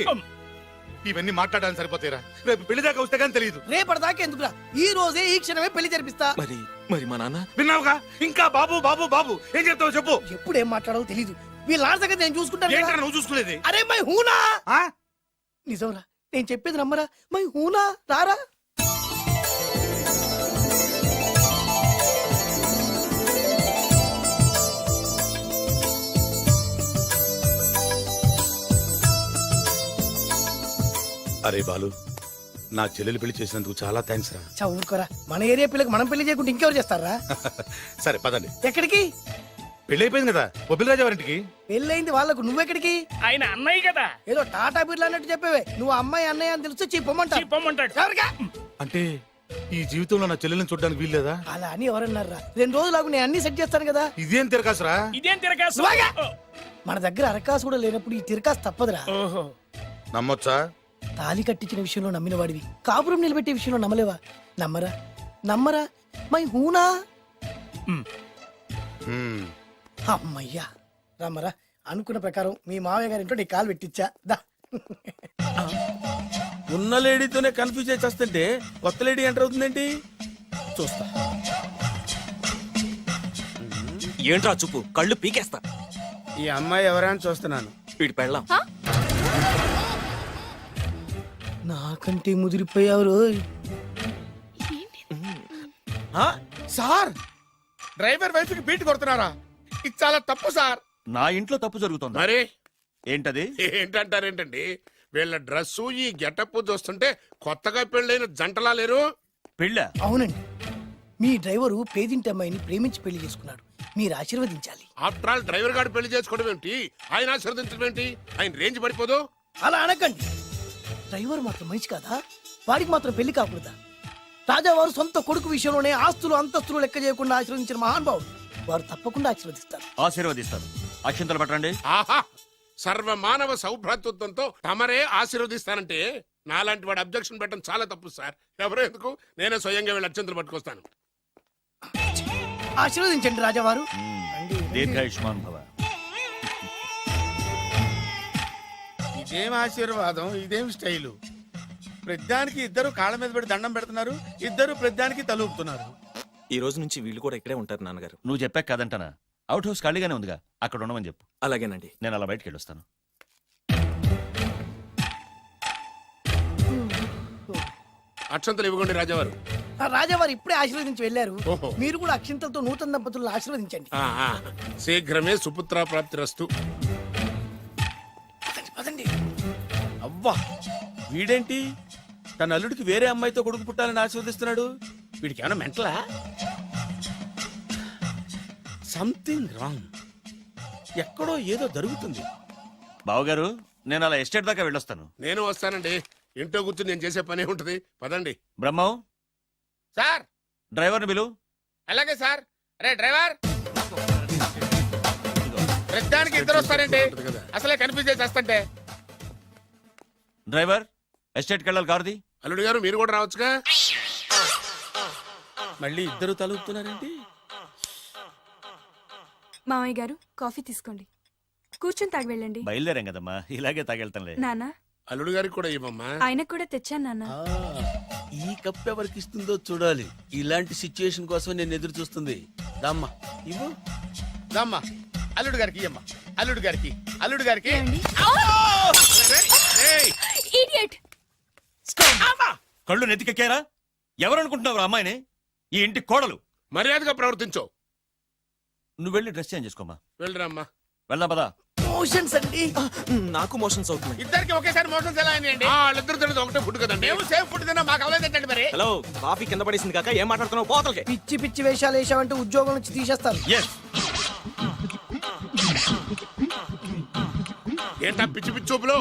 ఇవన్నీ మాట్లాడాలని సరిపోతాయిరా, రేపు పెళ్లి దాకా వస్తే కానీ తెలియదు. రేపటిదాకా ఎందుకురా, ఈ రోజే ఈ క్షణమే పెళ్లి జరిపిస్తా. మరి మరి మా నాన్న? విన్నావుగా, ఇంకా బాబు బాబు బాబు ఏం చెప్తావు చెప్పు. ఎప్పుడు ఏం మాట్లాడాలో తెలీదు. వీళ్ళ నాన్న సంగతి నేను చూసుకుంటాను కదా. ఏంట్రా నువ్వు చూసుకునేది? అరే మై హూనా, ఆ? నిజంరా, నేను చెప్పేది నమ్మరా? మై హూనా, రారా. అరే బాలు, నా చెల్లెలు పెళ్లి చేసినందుకు చాలా థ్యాంక్స్ రా. ఊరుకోరా, మన ఏరియా పిల్లకి మనం పెళ్లి చేయకుండా ఇంకెవరు చేస్తారా? సరే పదండి. ఎక్కడికి? పెళ్లి అయిపోయింది కదా బొబ్బిల్ రాజా వారింటికి. పెళ్ళయింది వాళ్ళకు, నువ్వెక్కడికి? ఆయన అన్నయ్య కదా. ఏదో టాటా బిర్లా అన్నట్టు చెప్పేవే. నువ్వు అమ్మాయి అన్నయ్య అని తెలిస్తే చెప్పమంటాడు. ఎవరికా? అంటే ఈ జీవితంలో నా చెల్లెల్ని చూడడానికి వీల్లేదా? అలా అని ఎవరన్నారా? 2 రోజులకు నేను అన్ని సెట్ చేస్తాను కదా. ఇదేం తిరకాసురా? నువ్వాగా. మన దగ్గర అరకాసు కూడా లేనప్పుడు ఈ తిరకాసు తప్పదురా. నమ్మొచ్చా? తాలి కట్టించిన విషయంలో నమ్మిన వాడివి, కాపురం నిలబెట్టే విషయంలో నమ్మలేవా? నమ్మరా మై హూనా. అమ్మయ్యా, రమ్మరా. అనుకున్న ప్రకారం మీ మావయ్య గారి ఇంట్లో నీ కాలు పెట్టించా. దా. ఉన్న లేడీతోనే కన్ఫ్యూజ్ అయి వస్తుంటే కొత్త లేడీ ఎంటర్ అవుతుందేంటి? చూస్తా. ఏంట్రా చూపు, కళ్ళు పీకేస్తా. ఈ అమ్మాయి ఎవరైనా చూస్తున్నాను. వీడి పెళ్ళాం. నాకంటే ముదిరిపోయావు రోయ్. సార్, డ్రైవర్ వైఫ్ కి బీట్ కొడుతున్నారా? ఇది చాలా తప్పు సార్. నా ఇంట్లో తప్పు జరుగుతుంది. మరి ఏంటది? ఏంటంటారేంటండి? వీళ్ళ డ్రెస్సు ఈ గెటప్ చూస్తుంటే కొత్తగా పెళ్ళైన జంటలా లేరు. పెళ్ళ? అవునండి, మీ డ్రైవరు పేదింటి అమ్మాయిని ప్రేమించి పెళ్లి చేసుకున్నాడు. మీరు ఆశీర్వదించాలి. ఆఫ్టర్ ఆల్ డ్రైవర్ గారు పెళ్లి చేసుకోవడం ఏంటి, ఆయన ఆశీర్వదించడం ఏంటి? ఆయన రేంజ్ పడిపోదు. అలా అనకండి. డ్రైవర్ మాత్రం మనిషి కాదా? వాడికి మాత్రం పెళ్లి కాకూడదా? రాజావారు సొంత కొడుకు విషయంలోనే ఆస్తులు అంతస్తులు లెక్క చేయకుండా ఆశీర్వదించిన మహానుభావుడు. వారు తప్పకుండా ఆశీర్వదిస్తారు. అక్షంతలు పట్టండి. ఆహా, సర్వ మానవ సౌభ్రాతృత్వంతో తమరే ఆశీర్వదిస్తానంటే నాలాంటి వాడు అబ్జెక్షన్ పెట్టడం చాలా తప్పు సార్. ఎవరో ఎందుకు, నేనే స్వయంగా వీళ్ళ అత్యంతలు పట్టుకొస్తాను. ఆశీర్వదించండి రాజావారు. దీర్ఘాయుష్మాన్ భవ. ఇదేం ఆశీర్వాదం, ఇదేం స్టైలు? ప్రద్దానికి ఇద్దరు కాళ్ళ మీద పెట్టి దండం పెడుతున్నారు, ఇద్దరు ప్రద్దానికి తలూపుతున్నారు. ఈ రోజు నుంచి వీళ్ళు కూడా ఇక్కడే ఉంటారు నాన్నగారు. నువ్వు చెప్పాక కాదంటానా? అవుట్ హౌస్ ఖాళీగానే ఉందిగా, అక్కడ ఉండమని చెప్పు. అలాగేనండి. నేను అలా బయటికి వెళ్ళొస్తాను. అక్షంతలు ఇవ్వకండి రాజావారు. రాజావారు ఇప్పుడే ఆశీర్వదించి వెళ్ళారు. ఓహో. మీరు కూడా అక్షింతలతో నూతన దంపతులను ఆశీర్వదించండి. శీఘ్రమే సుపుత్ర ప్రాప్తిరస్తు. పదండి. అవ్వా, వీడేంటి తన అల్లుడికి వేరే అమ్మాయితో కొడుకు పుట్టాలని ఆశీర్వదిస్తున్నాడు? వీడికి ఏమైనా మెంటలా? Something wrong. ఎక్కడో ఏదో జరుగుతుంది. బావగారు, నేను అలా ఎస్టేట్ దాకా వెళ్ళొస్తాను. నేను వస్తానండి. ఇంట్లో కూర్చుని నేను చేసే పనే ఉంటది. పదండి. బ్రహ్మం, సార్ డ్రైవర్ని పిలు. అలాగే సార్. అరే డ్రైవర్, ప్రతిదానికి ఇద్దరు వస్తారండి. అసలే కన్ఫ్యూజ్ చేసి వస్తుంటే. డ్రైవర్, ఎస్టేట్కి వెళ్ళాలి, కారుది. అల్లుడు గారు మీరు కూడా రావచ్చుగా. మళ్ళీ ఇద్దరు తలుపుతున్నారేంటి? మామయ్య గారు కాఫీ తీసుకోండి, కూర్చొని తాగి వెళ్ళండి. బయలుదేరాం కదమ్మా, ఇలాగే తాగెళ్తానులే. నాన్న, అల్లుడు గారికి కూడా ఇవ్వమ్మా. ఆయనకు కూడా తెచ్చాను నాన్న. ఈ కప్ ఎవరికి ఇస్తుందో చూడాలి. ఇలాంటి సిచ్యుయేషన్ కోసం నేను ఎదురు చూస్తుంది. దమ్మా ఇవ్వు, దమ్మా. అల్లుడు గారికి ఇయ్యమ్మా. అల్లుడు గారికి, అల్లుడు గారికి. ఇడియట్. కళ్ళు నెత్తికెక్కారా? ఎవరనుకుంటున్నావు అమ్మాయిని? ఈ ఇంటి కోడలు. మర్యాదగా ప్రవర్తించో. నువ్వు వెళ్ళి డ్రెస్ చేంజ్ చేసుకోమ్మా. వెళ్ళరమ్మా. వెళ్దాం పదా. మోషన్స్ అండి. నాకు మోషన్స్ అవుతున్నాయి. ఇద్దరికి ఒకేసారి మోషన్స్ ఎలా అయినాయండి? వాళ్ళిద్దరు తినదు ఒకటే ఫుడ్ కదండి. మేము సేఫ్ ఫుడ్ తిన్నా, మాకు అవ్వలేదండి మరి. హలో, కాఫీ కింద పడేసింది కాక ఏం మాట్లాడుతున్నావు? పోతలకి. పిచ్చి పిచ్చి వేషాలు వేసావంటే ఉద్యోగం నుంచి తీసేస్తారు. ఏంటా పిచ్చి పిచ్చి చూపులు?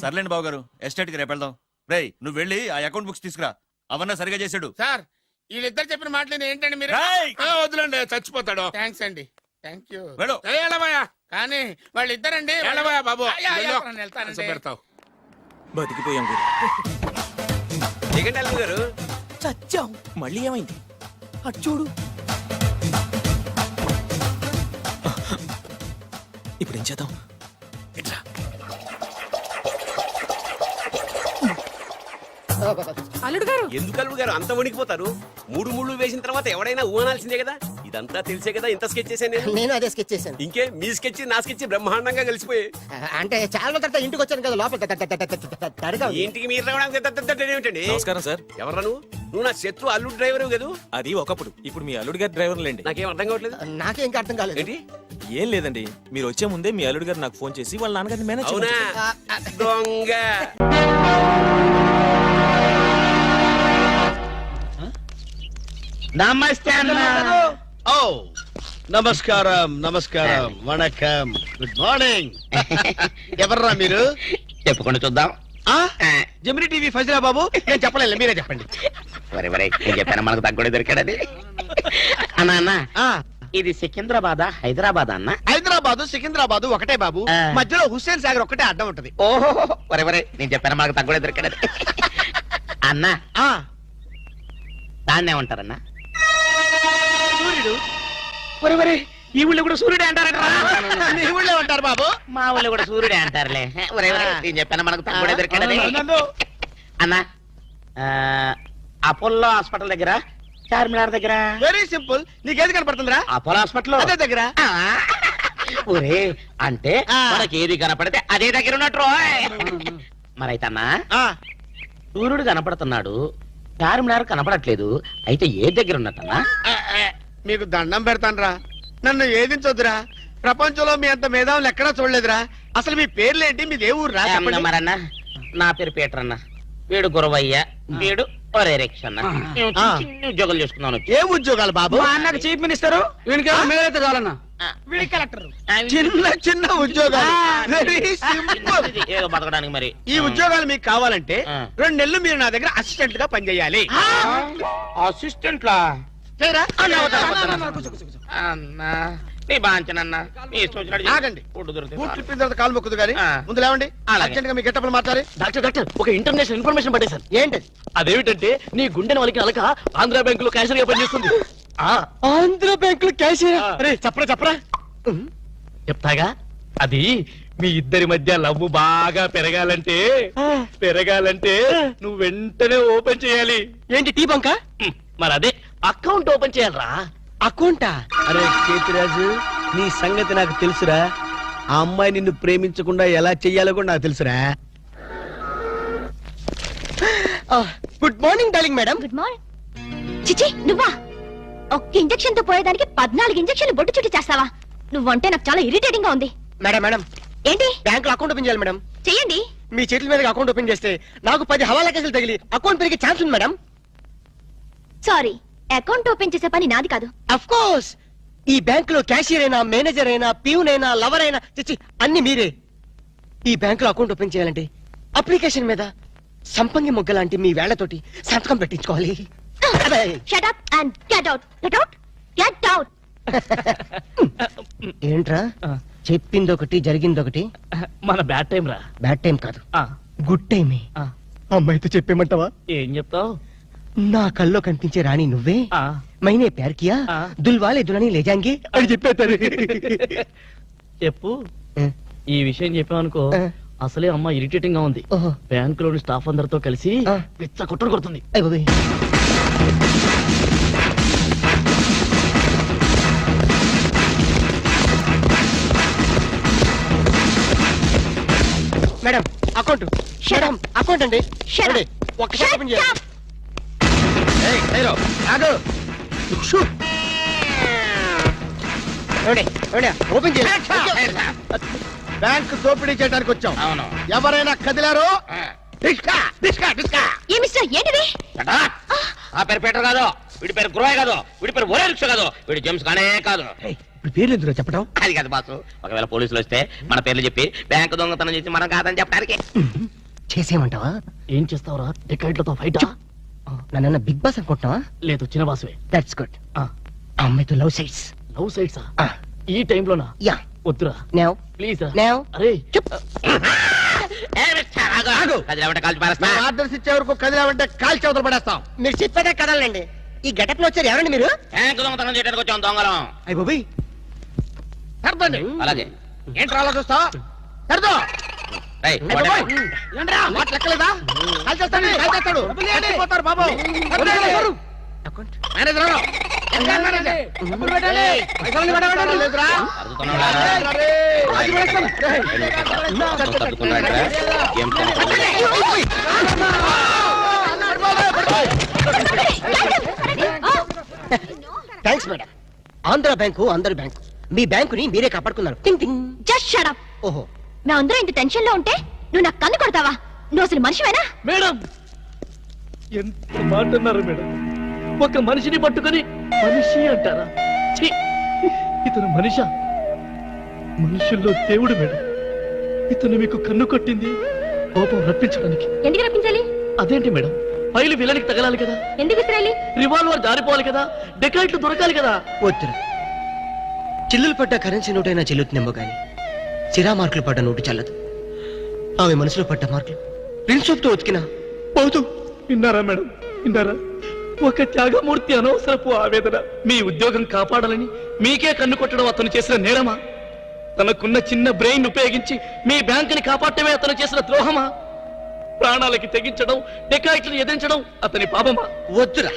సర్లేండి బాబు గారు, ఎస్టేట్ కి రేపు వెళ్దాం. రేయ్, నువ్వు వెళ్ళి ఆ అకౌంట్ బుక్స్ తీసుకురా. అవన్నా సరిగా చేసాడు. సార్, వీళ్ళిద్దరు చెప్పిన మాటలు ఏంటండి మీరు? వదిలేండి, చచ్చిపోతాడు. థ్యాంక్స్ అండి, థ్యాంక్ యూ. వెళ్ళు. కానీ వాళ్ళిద్దరండి. బాబు పెడతావు. బతికిపోయాం గురు. దిగండి అల్లుడు గారు. చచ్చాం. మళ్ళీ ఏమైంది? అటు చూడు. ఇప్పుడు ఏం చేద్దాం? అల్లుడు గారు, ఎందుకు అల్లుడు గారు అంత వణికిపోతారు? 3 ముళ్ళు వేసిన తర్వాత ఎవడైనా ఊనాల్సిందే కదా. ఇదంతా తెలిసే కదా ఇంత స్కెచ్ చేశాను నేను అదే స్కెచ్ చేశాను. ఇంకే మీ స్కెచ్ నా స్కెచ్ బ్రహ్మాండంగా కలిసిపోయాయి. అంటే చాలా రోజుల తర్వాత ఇంటికి వచ్చాను కదా, లోపల తడగా ఉంది. ఇంటికి మీరు రావడానికి ఏమిటండి? నమస్కారం సార్. ఎవరా నువ్వు నా శత్రు అల్లుడు డ్రైవర్ కదా. అది ఒకప్పుడు. ఇప్పుడు మీ అల్లుడు గారి డ్రైవర్ లేండి. నాకేం అర్థం కావట్లేదు. నాకే ఇంకా అర్థం కాలేదు. ఏంటి? ఏం లేదండి, మీరు వచ్చే ముందే మీ అల్లుడు గారు నాకు ఫోన్ చేసి వాళ్ళ నాన్నగారిని మేనేజ్ అవునా? చేయమని చెప్పారు. దొంగ. నమస్తే అన్న. ఓ నమస్కారం నమస్కారం వణకం గుడ్ మార్నింగ్. ఎవర్రా మీరు? చెప్పుకొని చూద్దాం. జమిని టీవీ ఫజరా బాబు. నేను చెప్పలేదు, మీరే చెప్పండి. వరే వరే నేను చెప్పాను మనకు తగ్గుడే దొరికాడది. అన్న అన్న ఇది సికింద్రాబాద్ హైదరాబాద్ అన్న? హైదరాబాదు సికింద్రాబాదు ఒకటే బాబు, మధ్యలో హుస్సేన్ సాగర్ ఒకటే అడ్డం ఉంటది. ఓహో వరే వరే నేను చెప్పాను మనకు తగ్గుడే దొరికాడది. అన్న దాన్నే ఉంటారన్న? సూర్యుడు. వరే వరే ఈ ఊళ్ళో కూడా సూర్యుడే అంటారట. మీ ఊళ్ళో ఉంటారు బాబు. మా ఊళ్ళో కూడా సూర్యుడే అంటారులే. ఒరే ఒరే నేను చెప్పాను మనకు తగ్గుడే దొరికాడది. అన్న అపోలో హాస్పిటల్ దగ్గర, చార్మినార్ దగ్గర. Very simple. నీకేది కనపడుతుందిరా? అపోలో హాస్పిటల్ అదే దగ్గర. ఒరే అంటే మనకి ఏది కనపడితే అదే దగ్గర ఉన్నట్టు. మరైతే అన్న సూర్యుడు కనపడుతున్నాడు, చార్మినార్ కనపడట్లేదు, అయితే ఏ దగ్గర ఉన్నట్టన్నా? మీకు దండం పెడతానురా, నన్ను ఏదించొద్దురా. ప్రపంచంలో మీ అంత మేధావులు ఎక్కడా చూడలేదురా. అసలు మీ పేర్లేంటి, మీది ఏ ఊరు రా? మరన్న నా పేరు పీటర్ అన్న, వీడు గురవయ్య, వీడు ఒరే రిక్ష అన్న. మేము చిన్న ఉద్యోగాలు చేసుకున్నాను. ఏ ఉద్యోగాలు బాబు? అన్నకు చీఫ్ మినిస్టర్, వీడికి మేలైతే చాలన్నా. చిన్న చిన్న ఉద్యోగాలు. Very simple. ఏదో బతకడానికి మరి. ఈ ఉద్యోగాలు మీకు కావాలంటే ఆ. 2 నెలలు మీరు నా దగ్గర అసిస్టెంట్ గా పనిచేయాలి. అసిస్టెంట్ లా? చేయరా? అన్నా నీ బాంచనన్నా నీ ఇష్టం వచ్చినట్టు చేయి. ఆగండి. ఫుడ్ దొరికితే బూట్లు చాలు. ఇప్పిన తర్వాత కాలు మొక్కుదు కానీ ఆ. ముందు లేవండి. అలాగే. అర్జెంట్ గా మీ గెట్టపలు మాట్లాడి. డాక్టర్ ఒక ఇంటర్నేషనల్ ఇన్ఫర్మేషన్ పట్టేశాను. ఏంటి? అదేమిటంటే నీ గుండెని వాళ్ళకి అలక ఆంధ్ర బ్యాంక్ లో క్యాషియర్ గా పనిచేస్తుంది. ఆంధ్ర బ్యాంక్ లో క్యాషియర్. అరే చెప్పరా చెప్తాగా. అది మీ ఇద్దరి మధ్య లవ్ బాగా పెరగాలంటే నువ్వు వెంటనే ఓపెన్ చేయాలి. ఏంటి టీ బంక? మరి అదే అకౌంట్ ఓపెన్ చేయాలరా. అకౌంటా? అరే చేతిరాజు, నీ సంగతి నాకు తెలుసురా. ఆ అమ్మాయి నిన్ను ప్రేమించకుండా ఎలా చెయ్యాలో కూడా నాకు తెలుసురా. Good morning darling madam. Good morning. చిచి నువ్వా? ఒక్క ఇంజెక్షన్ తో పోయేదానికి 14 ఇంజెక్షన్లు బొట్టు చుట్టి చేస్తావా? నువ్వంటే నాకు చాలా ఇరిటేటింగ్ గా ఉంది. మేడం మేడం ఏంటి? బ్యాంక్ లో అకౌంట్ ఓపెన్ చేయాలి మేడం. చెయ్యండి. మీ చేతుల మీద అకౌంట్ ఓపెన్ చేస్తే నాకు 10 హవాలా కేసులు తగిలి అకౌంట్ పెరిగే ఛాన్స్ ఉంది మేడం. సారీ, అకౌంట్ ఓపెన్ చేసే పని నాది కాదు. అఫ్ కోర్స్ ఈ బ్యాంక్ లో క్యాషియర్ అయినా, మేనేజర్ అయినా, ప్యూన్ అయినా, లవర్ అయినా, చిచ్చి అన్ని మీరే. ఈ బ్యాంక్ లో అకౌంట్ ఓపెన్ చేయాలంటే అప్లికేషన్ మీద సంపంగి మొగ్గ లాంటి మీ వేళ్లతోటి సంతకం పెట్టించుకోవాలి. అదే. Shut up and get out. Get out. Get out. ఏంట్రా చెప్పింది ఒకటి జరిగింది ఒకటి? మన బ్యాడ్ టైం రా. బ్యాడ్ టైం కాదు, గుడ్ టైమే. అమ్మాయితో చెప్పేమంటావా? ఏం చెప్తావు? నా కల్లో కనిపించే రాణి నువ్వే, మైనే ప్యార్ కియా, దుల్వాలే దుల్హనీ లే జాంగే అని చెప్పేస్తారు. చెప్పు. ఈ విషయం చెప్పావనుకో అసలే అమ్మ ఇరిటేటింగ్ గా ఉంది. ఓహో. బ్యాంక్ లోని స్టాఫ్ అందరితో కలిసి పిచ్చ కొట్టుడు కొడుతుంది. అయ్ బాబోయ్. Madam account. మేడం అకౌంట్ అండి. Shut up. చూడండి, ఒక్కసారి ఓపెన్ చేయాలి. Shut up. ఓపెన్ చేయాలి. బ్యాంక్ దోపిడీ చేయడానికి వచ్చాం. అవును. ఎవరైనా కదిలారో ఏ మిస్టర్ ఏంటిది? ఆ పేరు పీటర్ కాదు, వీడి పేరు గురవయ్య కాదు, వీడి పేరు ఒరే రిక్ష కాదు, వీడి జేమ్స్ కానే కాదు. ఇప్పుడు పేర్లు ఎందుకు చెప్పడం? అది కాదు బాసు, ఒకవేళ పోలీసులు వస్తే మన పేర్లు చెప్పి బ్యాంకు దొంగతనం చేసి మనం కాదని చెప్పడానికి. చేసేయమంటావా? ఏం చేస్తావురా? టికెట్లతో ఫైట్? నన్ను బిగ్ బాస్ అనుకుంటున్నావా? లేదు, చిన్న బాసువే. That's good. అమ్మాయితో లవ్ సైట్స్. లవ్ సైట్సా? ఈ టైంలోనా? యా. వద్దురా నౌ ప్లీజ్. నౌ. అరే ఆర్డర్స్ ఇచ్చే వరకు కదిలామంటే కాల్ చవతలు పడేస్తాం. మీరు చెప్పేదే కదలండి. ఈ గెటప్ లో వచ్చారు ఎవరండి మీరు? బ్యాంకు దొంగతనం చేయడానికి వచ్చాం దొంగలం. అయ్య బాబోయ్. సర్దండి. అలాగే. ఏంట్రా అలా చూస్తా? సర్దో. రేయ్, ఏంట్రా మాట లెక్కలేదా? కాల్ చేస్తాడు, కాల్ చేస్తాడు. వెళ్ళిపోతారు బాబు. సర్దండి. మేనేజర్ ఎవరు? ఎక్కడ మేనేజర్? పైసలు పడవడం లేదురా? అరే, అది పడేస్తాను. Thanks madam. ఆంధ్ర బ్యాంకు అందరి బ్యాంకు. మీ బ్యాంకుని మీరే కాపాడుకున్నారు. టింగ్ టింగ్. Just shut up. ఓహో. మేమందరం ఇంత టెన్షన్ లో ఉంటే నువ్వు నాకు కన్ను కొడతావా? నువ్వు అసలు మనిషివేనా? మేడం ఎంత మాట అన్నారు మేడం. ఒక మనిషిని పట్టుకొని మనిషి అంటారా? ఛీ! ఇతను మనిషా? మనుషుల్లో దేవుడు మేడం. ఇతను మీకు కన్ను కొట్టింది కోపం రప్పించడానికి. ఎందుకు రప్పించాలి? అదేంటి మేడం, ఫైలు విలనికి తగలాలి కదా, ఎందుకు ఇస్రాయలి? రివాల్వర్ జారిపోవాలి కదా, డెకాయిట్లు దొరకాలి కదా. వద్దురా, చిల్లులు పడ్డ కరెన్సీ నోటైనా చెల్లుతుందేమో గాని సిరా మార్కులు పడ్డ నోటు చల్లదు. ఆమె మనసులో పడ్డ మార్కులు ప్రిన్సోప్తో ఉతికినా పోదు. విన్నారా మేడం, విన్నారా? ఒక త్యాగమూర్తి అనవసరపు ఆవేదన. మీ ఉద్యోగం కాపాడాలని మీకే కన్ను కొట్టడం అతను చేసిన నేరమా? తనకున్న చిన్న బ్రెయిన్ ఉపయోగించి మీ బ్యాంకుని కాపాడటమే అతను చేసిన ద్రోహమా? ప్రాణాలకి తెగించడం, డెకాయిట్లను ఎదిరించడం అతని పాపమా? వద్దురా,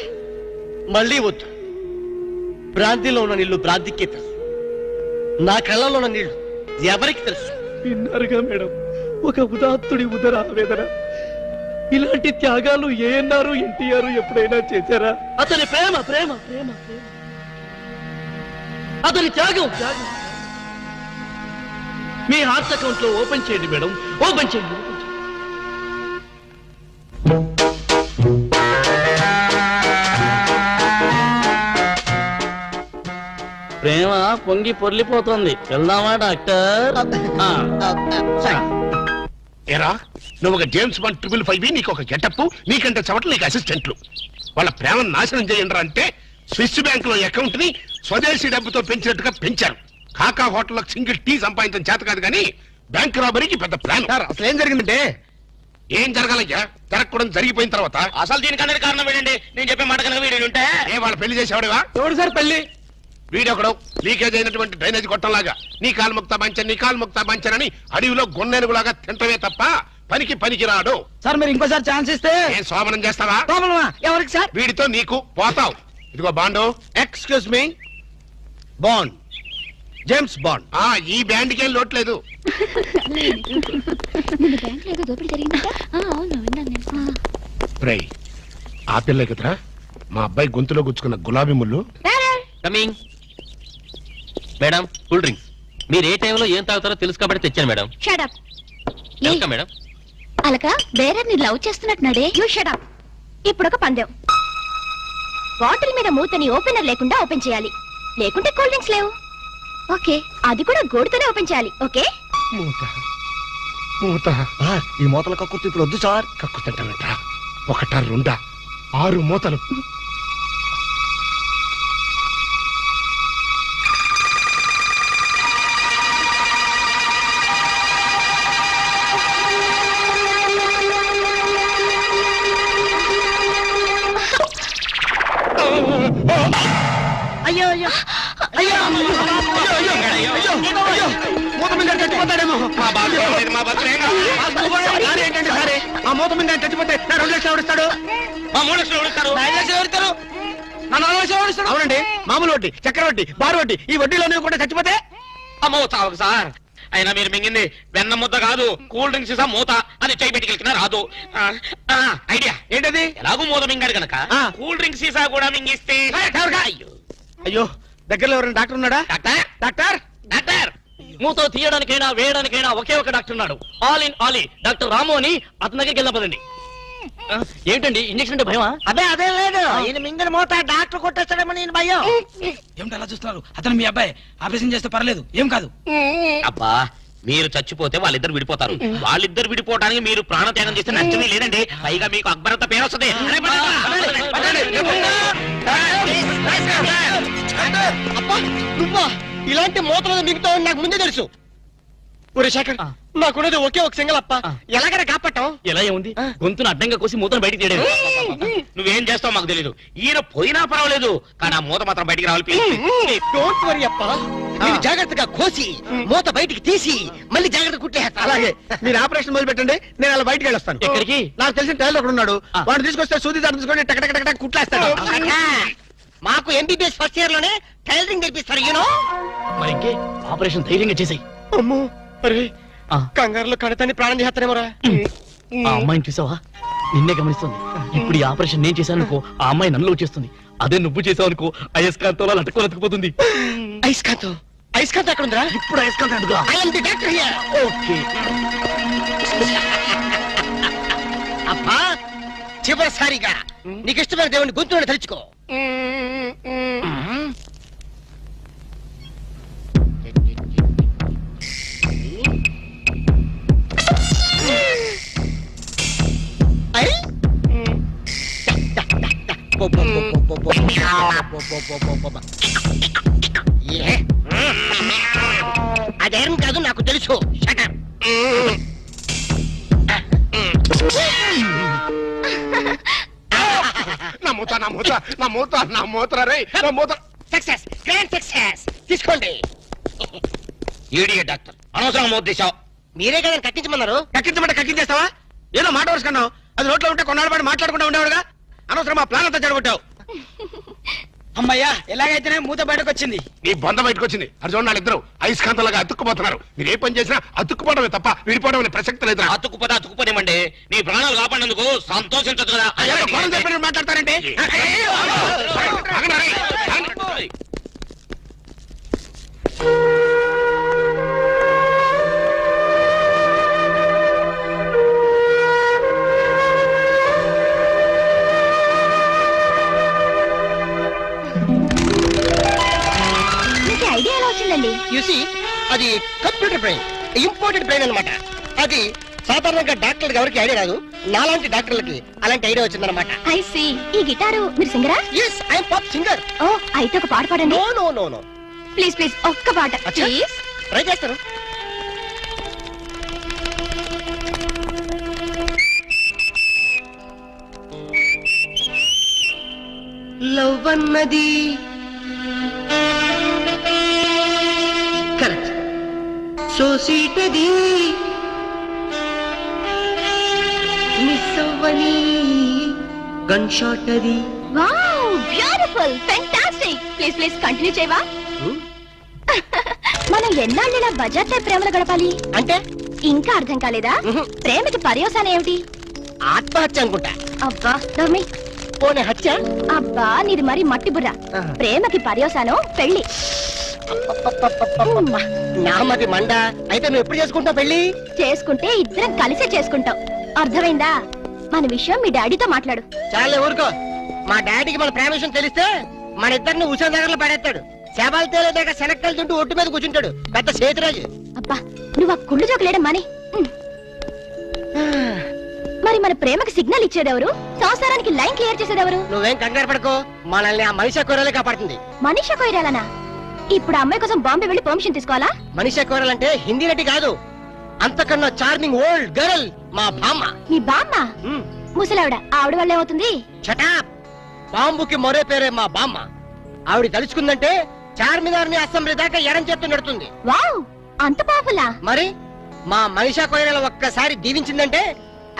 మళ్ళీ వద్దు. భ్రాంతిలో ఉన్న నీళ్లు భ్రాంతికే తెలుసు, నా కళ్ళలో ఉన్న నీళ్లు ఎవరికి తెలుసు? విన్నారుగా మేడం, ఒక ఉదాత్తుడి ఉదర ఆవేదన. ఇలాంటి త్యాగాలు ఏఎన్ఆర్, ఎన్టీఆర్ ఎప్పుడైనా చేశారా? అతని ప్రేమ ప్రేమ ప్రేమ ప్రేమ, అతని త్యాగం త్యాగం. మీ హార్ట్ అకౌంట్ లో ఓపెన్ చేయండి మేడం, ఓపెన్ చేయండి. ప్రేమ పొంగి పొర్లిపోతుంది. వెళ్దామా డాక్టర్? ఏరా, నువ్వు ఒక జేమ్స్ బాండ్ 555, నీకు ఒక గెటప్, నీకంటే చవట్లు నీకు అసిస్టెంట్లు. వాళ్ళ ప్రేమను నాశనం చేయండి అంటే స్విస్ బ్యాంక్ లో అకౌంట్ ని స్వదేశీ డబ్బుతో పెంచినట్టుగా పెంచారు. కాకా హోటల్లో సింగిల్ టీ సంపాదించడం చేత కాదు కానీ బ్యాంక్ రాబరీకి పెద్ద ప్లాన్. అసలు ఏం జరిగిందంటే, ఏం జరగాలయ్యా? జరగకూడదు జరిగిపోయిన తర్వాత అసలు దీనికన్నా కారణం ఏంటండి? నేను చెప్పే మాట కనుక వీడు ఉంటే ఏ వాళ్ళ పెళ్లి చేసేవాడివా? ఎవడు సార్ పెళ్లి? వీడొకడు లీకేజ్ అయినటువంటి డ్రైనేజ్ గొట్టంలాగా నీ కాలు ముక్తా బంచన్, నీ కాలు ముక్తా బంచన్ అని అడవిలో గొన్నెనుగులాగా తింటమే తప్ప పనికి రాడు. సార్ మీరు ఇంకోసారి ఛాన్స్ ఇస్తే ఏం సోమనం చేస్తావా? ఎవరికి సార్? వీడితో నీకు పోతావు. ఇదిగో bond. Excuse me, bond, James bond. ఈ బ్యాండ్ కి ఏం లోట్లేదు. నిన్న బ్యాంక్ లో ఏదో దోపిడీ జరిగిందట. అవును, విన్నాను నేను. రై, ఆ పిల్ల కదరా మా అబ్బాయి గొంతులో గుచ్చుకున్న గులాబీ ముళ్ళు. Coming madam, cool drinks. మీరు ఏ టైంలో ఏం తాగుతారో తెలుసు కాబట్టి తెచ్చాను madam. Shut up. Welcome madam. అలక వేరే ని లవ్ చేస్తున్నట్టున్నాడే. You shut up. ఇప్పుడు ఒక పందెం. బాటిల్ మీద మూతని ఓపెనర్ లేకుండా ఓపెన్ చేయాలి, లేకుంటే కూల్ డ్రింక్స్ లేవు. ఓకే, అది కూడా గోడుతోనే ఓపెన్ చేయాలి. ఓకే? మూత ఈ మూతల కక్కుర్తి ఇప్పుడు వద్దు సార్. కక్కుతంటానంట. ఒకటా రెండా 6 మూతలు. అయ్యో అయ్యో అయ్యో మూత మీద చచ్చిపోతాడేమో. ఏంటంటే సరే, ఆ మూత మీద చచ్చిపోతే నా 2 లక్షలు ఎవరిస్తాడు? మా 3 లక్షలు ఎవరిస్తారు? 5 లక్షలు ఎవరిస్తారు? నా 4 లక్షలు ఎవరిస్తాడు? అవునండి, మామూలు వడ్డీ, చక్కెర వడ్డీ, బారు వడ్డీ, ఈ వడ్డీలోనే కూడా చచ్చిపోతే అమ్మో చావకు సార్. అయినా మీరు మింగింది వెన్న ముద్ద కాదు, కూల్ డ్రింక్స్ సీసా మూత. అది చేయి పెట్టుకెళ్ళినా రాదు. ఐడియా ఏంటది? ఎలాగూ మూత మింగాడు కనుక కూల్ డ్రింక్స్ సీసా కూడా మింగిస్తే. అయ్యో, దగ్గరలో ఎవరైనా డాక్టర్ ఉన్నాడా? డాక్టర్ డాక్టర్ డాక్టర్ మూతో తీయడానికైనా వేయడానికైనా ఒకే ఒక డాక్టర్ ఉన్నాడు. ఆల్ ఇన్ ఆల్ డాక్టర్ రాము అని. అతని దగ్గరికి వెళ్దాం పదండి. ఏంటండి, ఇంజక్షన్ అంటే భయమా? అదే లేదు, ఈయన మింగిన మూత డాక్టర్ కొట్టేస్తాడేమో నేను భయం. ఏమిటి అలా చూస్తున్నారు? అతను మీ అబ్బాయి, ఆపరేషన్ చేస్తే పర్లేదు, ఏం కాదు. అబ్బా, మీరు చచ్చిపోతే వాళ్ళిద్దరు విడిపోతారు. వాళ్ళిద్దరు విడిపోవడానికి మీరు ప్రాణత్యాగం చేస్తే నష్టమే లేదండి. పైగా మీకు అక్బరత పేరు వస్తుంది. నువ్వా ఇలాంటి మూతలు మిగుతావని నాకు ముందే తెలుసు. ఒరే శేఖర్, నాకున్నది ఒకే ఒక సింగల్ అప్ప, ఎలాగైనా కాపాటం. ఎలా ఏముంది, గొంతును అడ్డంగా కోసి మూతను బయటికి తీయడం. నువ్వేం చేస్తావు మాకు తెలీదు. ఈయన పోయినా పర్వాలేదు, కానీ ఆ మూత మాత్రం బయటికి రావాలి. డోంట్ వరీ అప్ప, నేను జాగ్రత్తగా కోసి మూత బయటికి తీసి మళ్ళీ జాగ్రత్త కుట్టేస్తా. అలాగే, మీరు ఆపరేషన్ మొదలు పెట్టండి, నేను అలా బయటికి వెళ్ళొస్తాను. ఎక్కడికి? నాకు తెలిసిన టైలర్ ఒకడు ఉన్నాడు, వాడు తీసుకొస్తే సూది దాన్ని తీసుకొని టక టక టక కుట్లేస్తాడు. మాకు ఎంబీబీఎస్ ఫస్ట్ ఇయర్ లోనే టైలరింగ్ నేర్పిస్తారు. యూనో, మరి ఇంకే ఆపరేషన్ ధైర్యంగా చేసాయి. అమ్మో, అరే కంగారులో కడతాన్ని ప్రాణం చేస్తానేమోరా. ఆ అమ్మాయిని చూసావా, నిన్నే గమనిస్తుంది. ఇప్పుడు ఈ ఆపరేషన్ నేను చేశాను అనుకో, ఆ అమ్మాయి నన్ను చేస్తుంది. అదే నువ్వు చేసావు అనుకో, అయస్కాంతంలో లట్టుకోలేకపోతుంది. ఐస్కాంతం, ఐస్కాంతం ఎక్కడ ఉందిరా? ఇప్పుడు అయస్కాంతం అడుగురా. I am the doctor here. Okay. అబ్బా, చివరిసారిగా నీకు ఇష్టమైన దేవుని గొంతులను తలుచుకో. అదేం కాదు నాకు తెలుసు. షటప్. Success, grand success. తీసుకోండి. ఈడియట్ డాక్టర్, అనవసరం మోత తీసావు. మీరే కదా కక్కించమన్నారు. కక్కించమంటే కక్కించేస్తావా? ఏదో మాట వరుసుకున్నావు. అది నోట్లో ఉంటే కొన్నాళ్ళ పాటు మాట్లాడకుండా ఉండేవాడుగా. అనవసరం మా ప్లాన్ అంతా చెడగొట్టావు. అమ్మయ్యా, ఎలాగైతేనే మూత బయటకు వచ్చింది. నీ బంధ బయటకు వచ్చింది. అర్జున్ వాళ్ళిద్దరు అయస్కాంతలాగా అతుక్కుపోతున్నారు. మీరు ఏ పని చేసినా అతుక్కుపోవడమే తప్ప విడిపోవడం అనే ప్రసక్తి లేదు. అతుక్కుపోనివ్వండి. నీ ప్రాణాలు కాపాడినందుకు సంతోషించదు కదా. మాట్లాడతారంటే ఐడియా ఎలా వచ్చిందండి? యూసి అది కంప్యూటర్ బ్రెయిన్, ఇంపోర్టెడ్ బ్రెయిన్ అన్నమాట. అది సాధారణంగా డాక్టర్లకు ఎవరికి ఐడియా రాదు. నాలాంటి డాక్టర్లకి అలాంటి ఐడియా వచ్చిందన్నమాట. I see. ఈ గిటారు మీరు సింగరా? Yes, I'm pop singer. ఓ, అయితే ఒక పాట పాడండి. No no no no, please please ఒక్క పాట ప్లీజ్. ట్రై చేస్తాను. లవ్ అన్నది కరెక్ట్, సో స్వీట్ అది మిస్ అవ్వని గన్ షాట్ అది. Wow, beautiful, fantastic. Please please continue చేయవా? మనం ఎన్నాళ్ళు ఇలా బజార్లో ప్రేమలు గడపాలి అంటే ఇంకా అర్థం కాలేదా? ప్రేమకి పర్యవసానం ఏమిటి? ఆత్మహత్య అనుకుంటా. అబ్బా డోమి, పోనీ హత్య? అబ్బా నీది మరి మట్టి బుర్ర. ప్రేమకి పర్యవసానం పెళ్లి. నామది మండ. అయితే నువ్వు ఎప్పుడు చేసుకుంటావు పెళ్లి? చేసుకుంటే ఇద్దరం కలిసే చేసుకుంటాం. అర్థమైందా? మన విషయం మీ డాడీతో మాట్లాడు. చాలే ఊరుకో. మా డాడీకి మన ప్రేమ విషయం తెలిస్తే మన ఇద్దరిని ఉషా దగ్గరలో పడేస్తాడు. శవాలు తేలేదాకా శనక్కలు తింటూ ఒట్టు మీద కూర్చుంటాడు. పెద్ద చేతిరాజు. అబ్బా నువ్వు ఆ కుళ్ళు జోకలేడం మాని. మరి మన ప్రేమకి సిగ్నల్ ఇచ్చేదెవరు? సంసారానికి లైన్ క్లియర్ చేసేదెవరు? నువ్వేం కంగారు పడకో, మనల్ని ఆ మనిషి కూరలే కాపాడుతుంది. మనీషా కొయిరాలనా? ఇప్పుడు ఆ అమ్మాయి కోసం బాంబే వెళ్ళి పర్మిషన్ తీసుకోవాలా? మనిషి కూరలంటే హిందీ నటి కాదు, అంతకన్నా చార్మింగ్ ఓల్డ్ గర్ల్ మా బామ్మ. మీ బామ్మ? ముసలావిడ. ఆవిడ వల్ల ఏమవుతుంది? చటాప్. బాంబుకి మరో పేరే మా బామ్మ. ఆవిడ తలుచుకుందంటే చార్మినార్ ని అసెంబ్లీ దాకా ఎడం చేత్తు నడుతుంది. వావ్, అంత పాపులా? మరి మా మనిషా కొయిరాల ఒక్కసారి దీవించిందంటే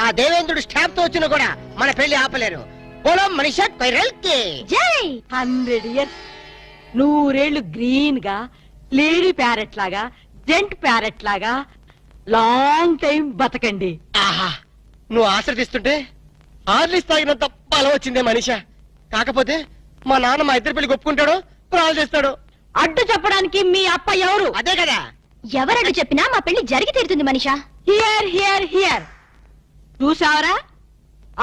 ఆ దేవేంద్రుడు స్టాప్ తో వచ్చినా కూడా మన పెళ్లి ఆపలేరు. పొలం మనిషా కొయిరల్ కి జై. 100 years, 100 గ్రీన్ గా, లేడీ ప్యారెట్ లాగా, జెంట్ ప్యారెట్ లాగా లాంగ్ టైం బతకండి. ఆహా, నువ్వు ఆశ్రదిస్తుంటే ఆర్లిస్ తాగినంత బలం వచ్చిందే మనిషా. కాకపోతే మా నాన్న మా ఇద్దరు పెళ్లి ఒప్పుకుంటాడో ప్రాణాలు చేస్తాడో. అడ్డు చెప్పడానికి మీ అప్ప ఎవరు? అదే కదా. ఎవరడ్డు చెప్పినా మా పెళ్లి జరిగి తీరుతుంది మనిషా. Hear hear hear. చూసావరా,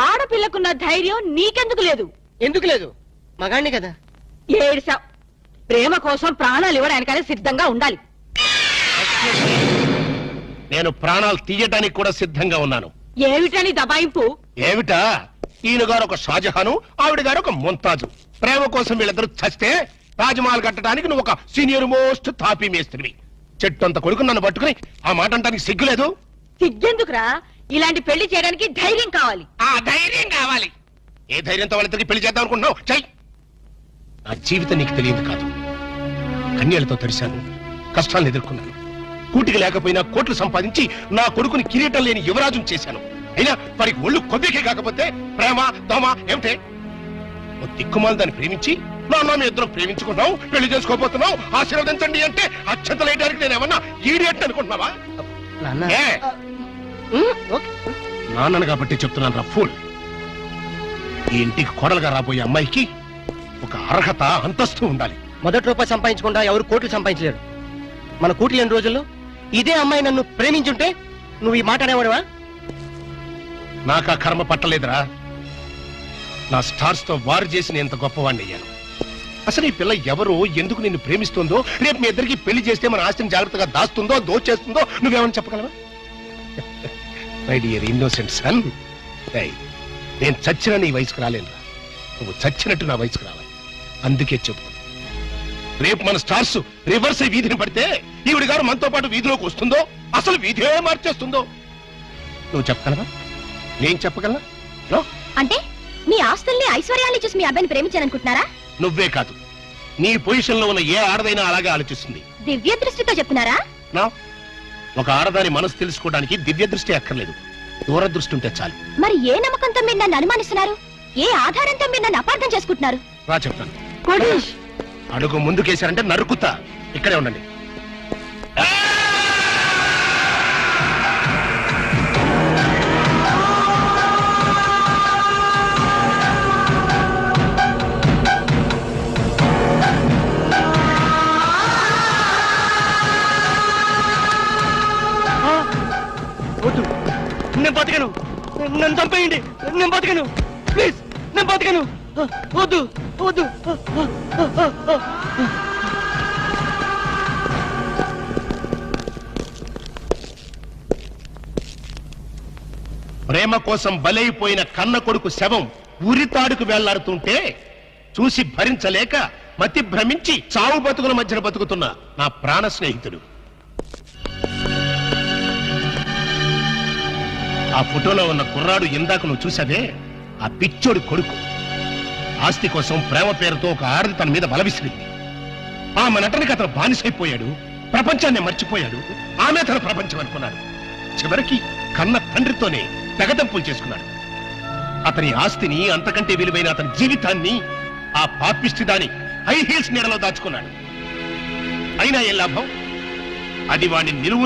ఆడపిల్లకున్న ధైర్యం నీకెందుకు లేదు? ఎందుకు లేదు? మగాణ్ణి కదా. ఏడిసావ్. ప్రేమ కోసం ప్రాణాలు ఇవ్వడానికనే సిద్ధంగా ఉండాలి. నేను ప్రాణాలు తీయటానికి కూడా సిద్ధంగా ఉన్నాను. ఏమిటని దబాయింపు? ఏమిటా? ఈయన గారు ఒక షాజహాను, ఆవిడ గారు ఒక ముంతాజు. ప్రేమ కోసం వీళ్ళిద్దరు చస్తే తాజ్మహల్ కట్టడానికి నువ్వు ఒక సీనియర్ మోస్ట్ తాపీ మేస్త్రివి. చెట్టు అంత కొడుకు నన్ను పట్టుకుని ఆ మాట అంటానికి సిగ్గులేదు? సిగ్గెందుకురా? ఇలాంటి పెళ్లి చేయడానికి ధైర్యం కావాలి. ఆ ధైర్యం కావాలి. ఏ ధైర్యంతో వాళ్ళిద్దరికి పెళ్లి చేద్దాం అనుకుంటున్నావు? చెయ్. నా జీవితం నీకు తెలియదు కాదు. కన్యలతో తడిశాను, కష్టాలను ఎదుర్కొన్నాను. కూటికి లేకపోయినా కోట్లు సంపాదించి నా కొడుకుని కిరీటం లేని యువరాజును చేశాను. అయినా వారికి ఒళ్ళు కొద్దికే కాకపోతే ప్రేమ దోమ ఏమిటే? దిక్కుమాలు దాన్ని ప్రేమించి నాన్న మీ ఇద్దరం ప్రేమించుకున్నావు, పెళ్లి చేసుకోబోతున్నావు, ఆశీర్వదించండి అంటే అక్షంతలు వేయడానికి నేను ఏమన్నా ఈడియట్ అనుకుంటున్నావా? నాన్నను కాబట్టి చెప్తున్నాను రా ఫూల్. ఈ ఇంటికి కోడలుగా రాబోయే అమ్మాయికి ఒక అర్హత అంతస్తు ఉండాలి. మొదటి రూపాయి సంపాదించకుండా ఎవరు కోట్లు సంపాదించలేరు. మన కూటి లేని రోజుల్లో ఇదే అమ్మాయి నన్ను ప్రేమించుంటే నువ్వు ఈ మాట అనేవాడువా? నాకు ఆ కర్మ పట్టలేదురా. నా స్టార్స్ తో వారు చేసి నేను ఇంత గొప్పవాడిని అయ్యాను. అసలు ఈ పిల్ల ఎవరో, ఎందుకు నిన్ను ప్రేమిస్తుందో, రేపు మీ ఇద్దరికి పెళ్లి చేస్తే మన ఆస్తిని జాగ్రత్తగా దాస్తుందో దోచేస్తుందో నువ్వేమని చెప్పగలవా? మై డియర్ ఇన్నోసెంట్ సన్, నేను చచ్చిన నీ వయసుకు రాలేను. నువ్వు చచ్చినట్టు నా వయసుకు రావాలి. అందుకే చెప్పు, రేపు మన స్టార్స్ రివర్స్ అయి వీధిని పడితే ఈవిడ గారు మనతో పాటు వీధిలోకి వస్తుందో, అసలు వీధే మార్చేస్తుందో నువ్వు చెప్పగలవా? నేను చెప్పగలనా? నో. అంటే మీ ఆస్తుల్ని ఐశ్వర్యాన్ని చూసి మీ అబ్బాయిని ప్రేమించాలనుకుంటున్నారా? నువ్వే కాదు, నీ పొజిషన్ లో ఉన్న ఏ ఆడదైనా అలాగే ఆలోచిస్తుంది. దివ్య దృష్టితో చెప్తున్నారా? నా ఒక ఆడదాని మనసు తెలుసుకోవడానికి దివ్య దృష్టి అక్కర్లేదు, దూరదృష్టి ఉంటే చాలు. మరి ఏ నమ్మకంతో మీరు నన్ను అనుమానిస్తున్నారు? ఏ ఆధారంతో మీరు నన్ను అపార్థం చేసుకుంటున్నారు? రా చెప్తాను. అడుగు ముందుకేశారంటే నరుకుతా. ఇక్కడే ఉండండి. వద్దు, నేను బతకను. నన్ను చంపేయండి, నేను బతకను. ప్లీజ్, నేను బతకను. వద్దు వద్దు. ప్రేమ కోసం బలైపోయిన కన్న కొడుకు శవం ఉరితాడుకు వెళ్లాడుతుంటే చూసి భరించలేక మతి భ్రమించి చావు బతుకుల మధ్యన బతుకుతున్న నా ప్రాణ స్నేహితుడు. ఆ ఫోటోలో ఉన్న కుర్రాడు ఇందాక నువ్వు చూసావే, ఆ పిచ్చోడు కొడుకు. ఆస్తి కోసం ప్రేమ పేరుతో ఒక ఆడది తన మీద బలవిసిరింది. ఆమె నటనకి అతను బానిసైపోయాడు, ప్రపంచాన్ని మర్చిపోయాడు. ఆమె తన ప్రపంచం అనుకున్నాడు. చివరికి కన్న తండ్రితోనే తెగదంపులు చేసుకున్నాడు. అతని ఆస్తిని, అంతకంటే విలువైన అతని జీవితాన్ని ఆ పాపిష్టి దాని హై హీల్స్ నీడలో దాచుకున్నాడు. అయినా ఏ లాభం? అది వాడిని నిలువు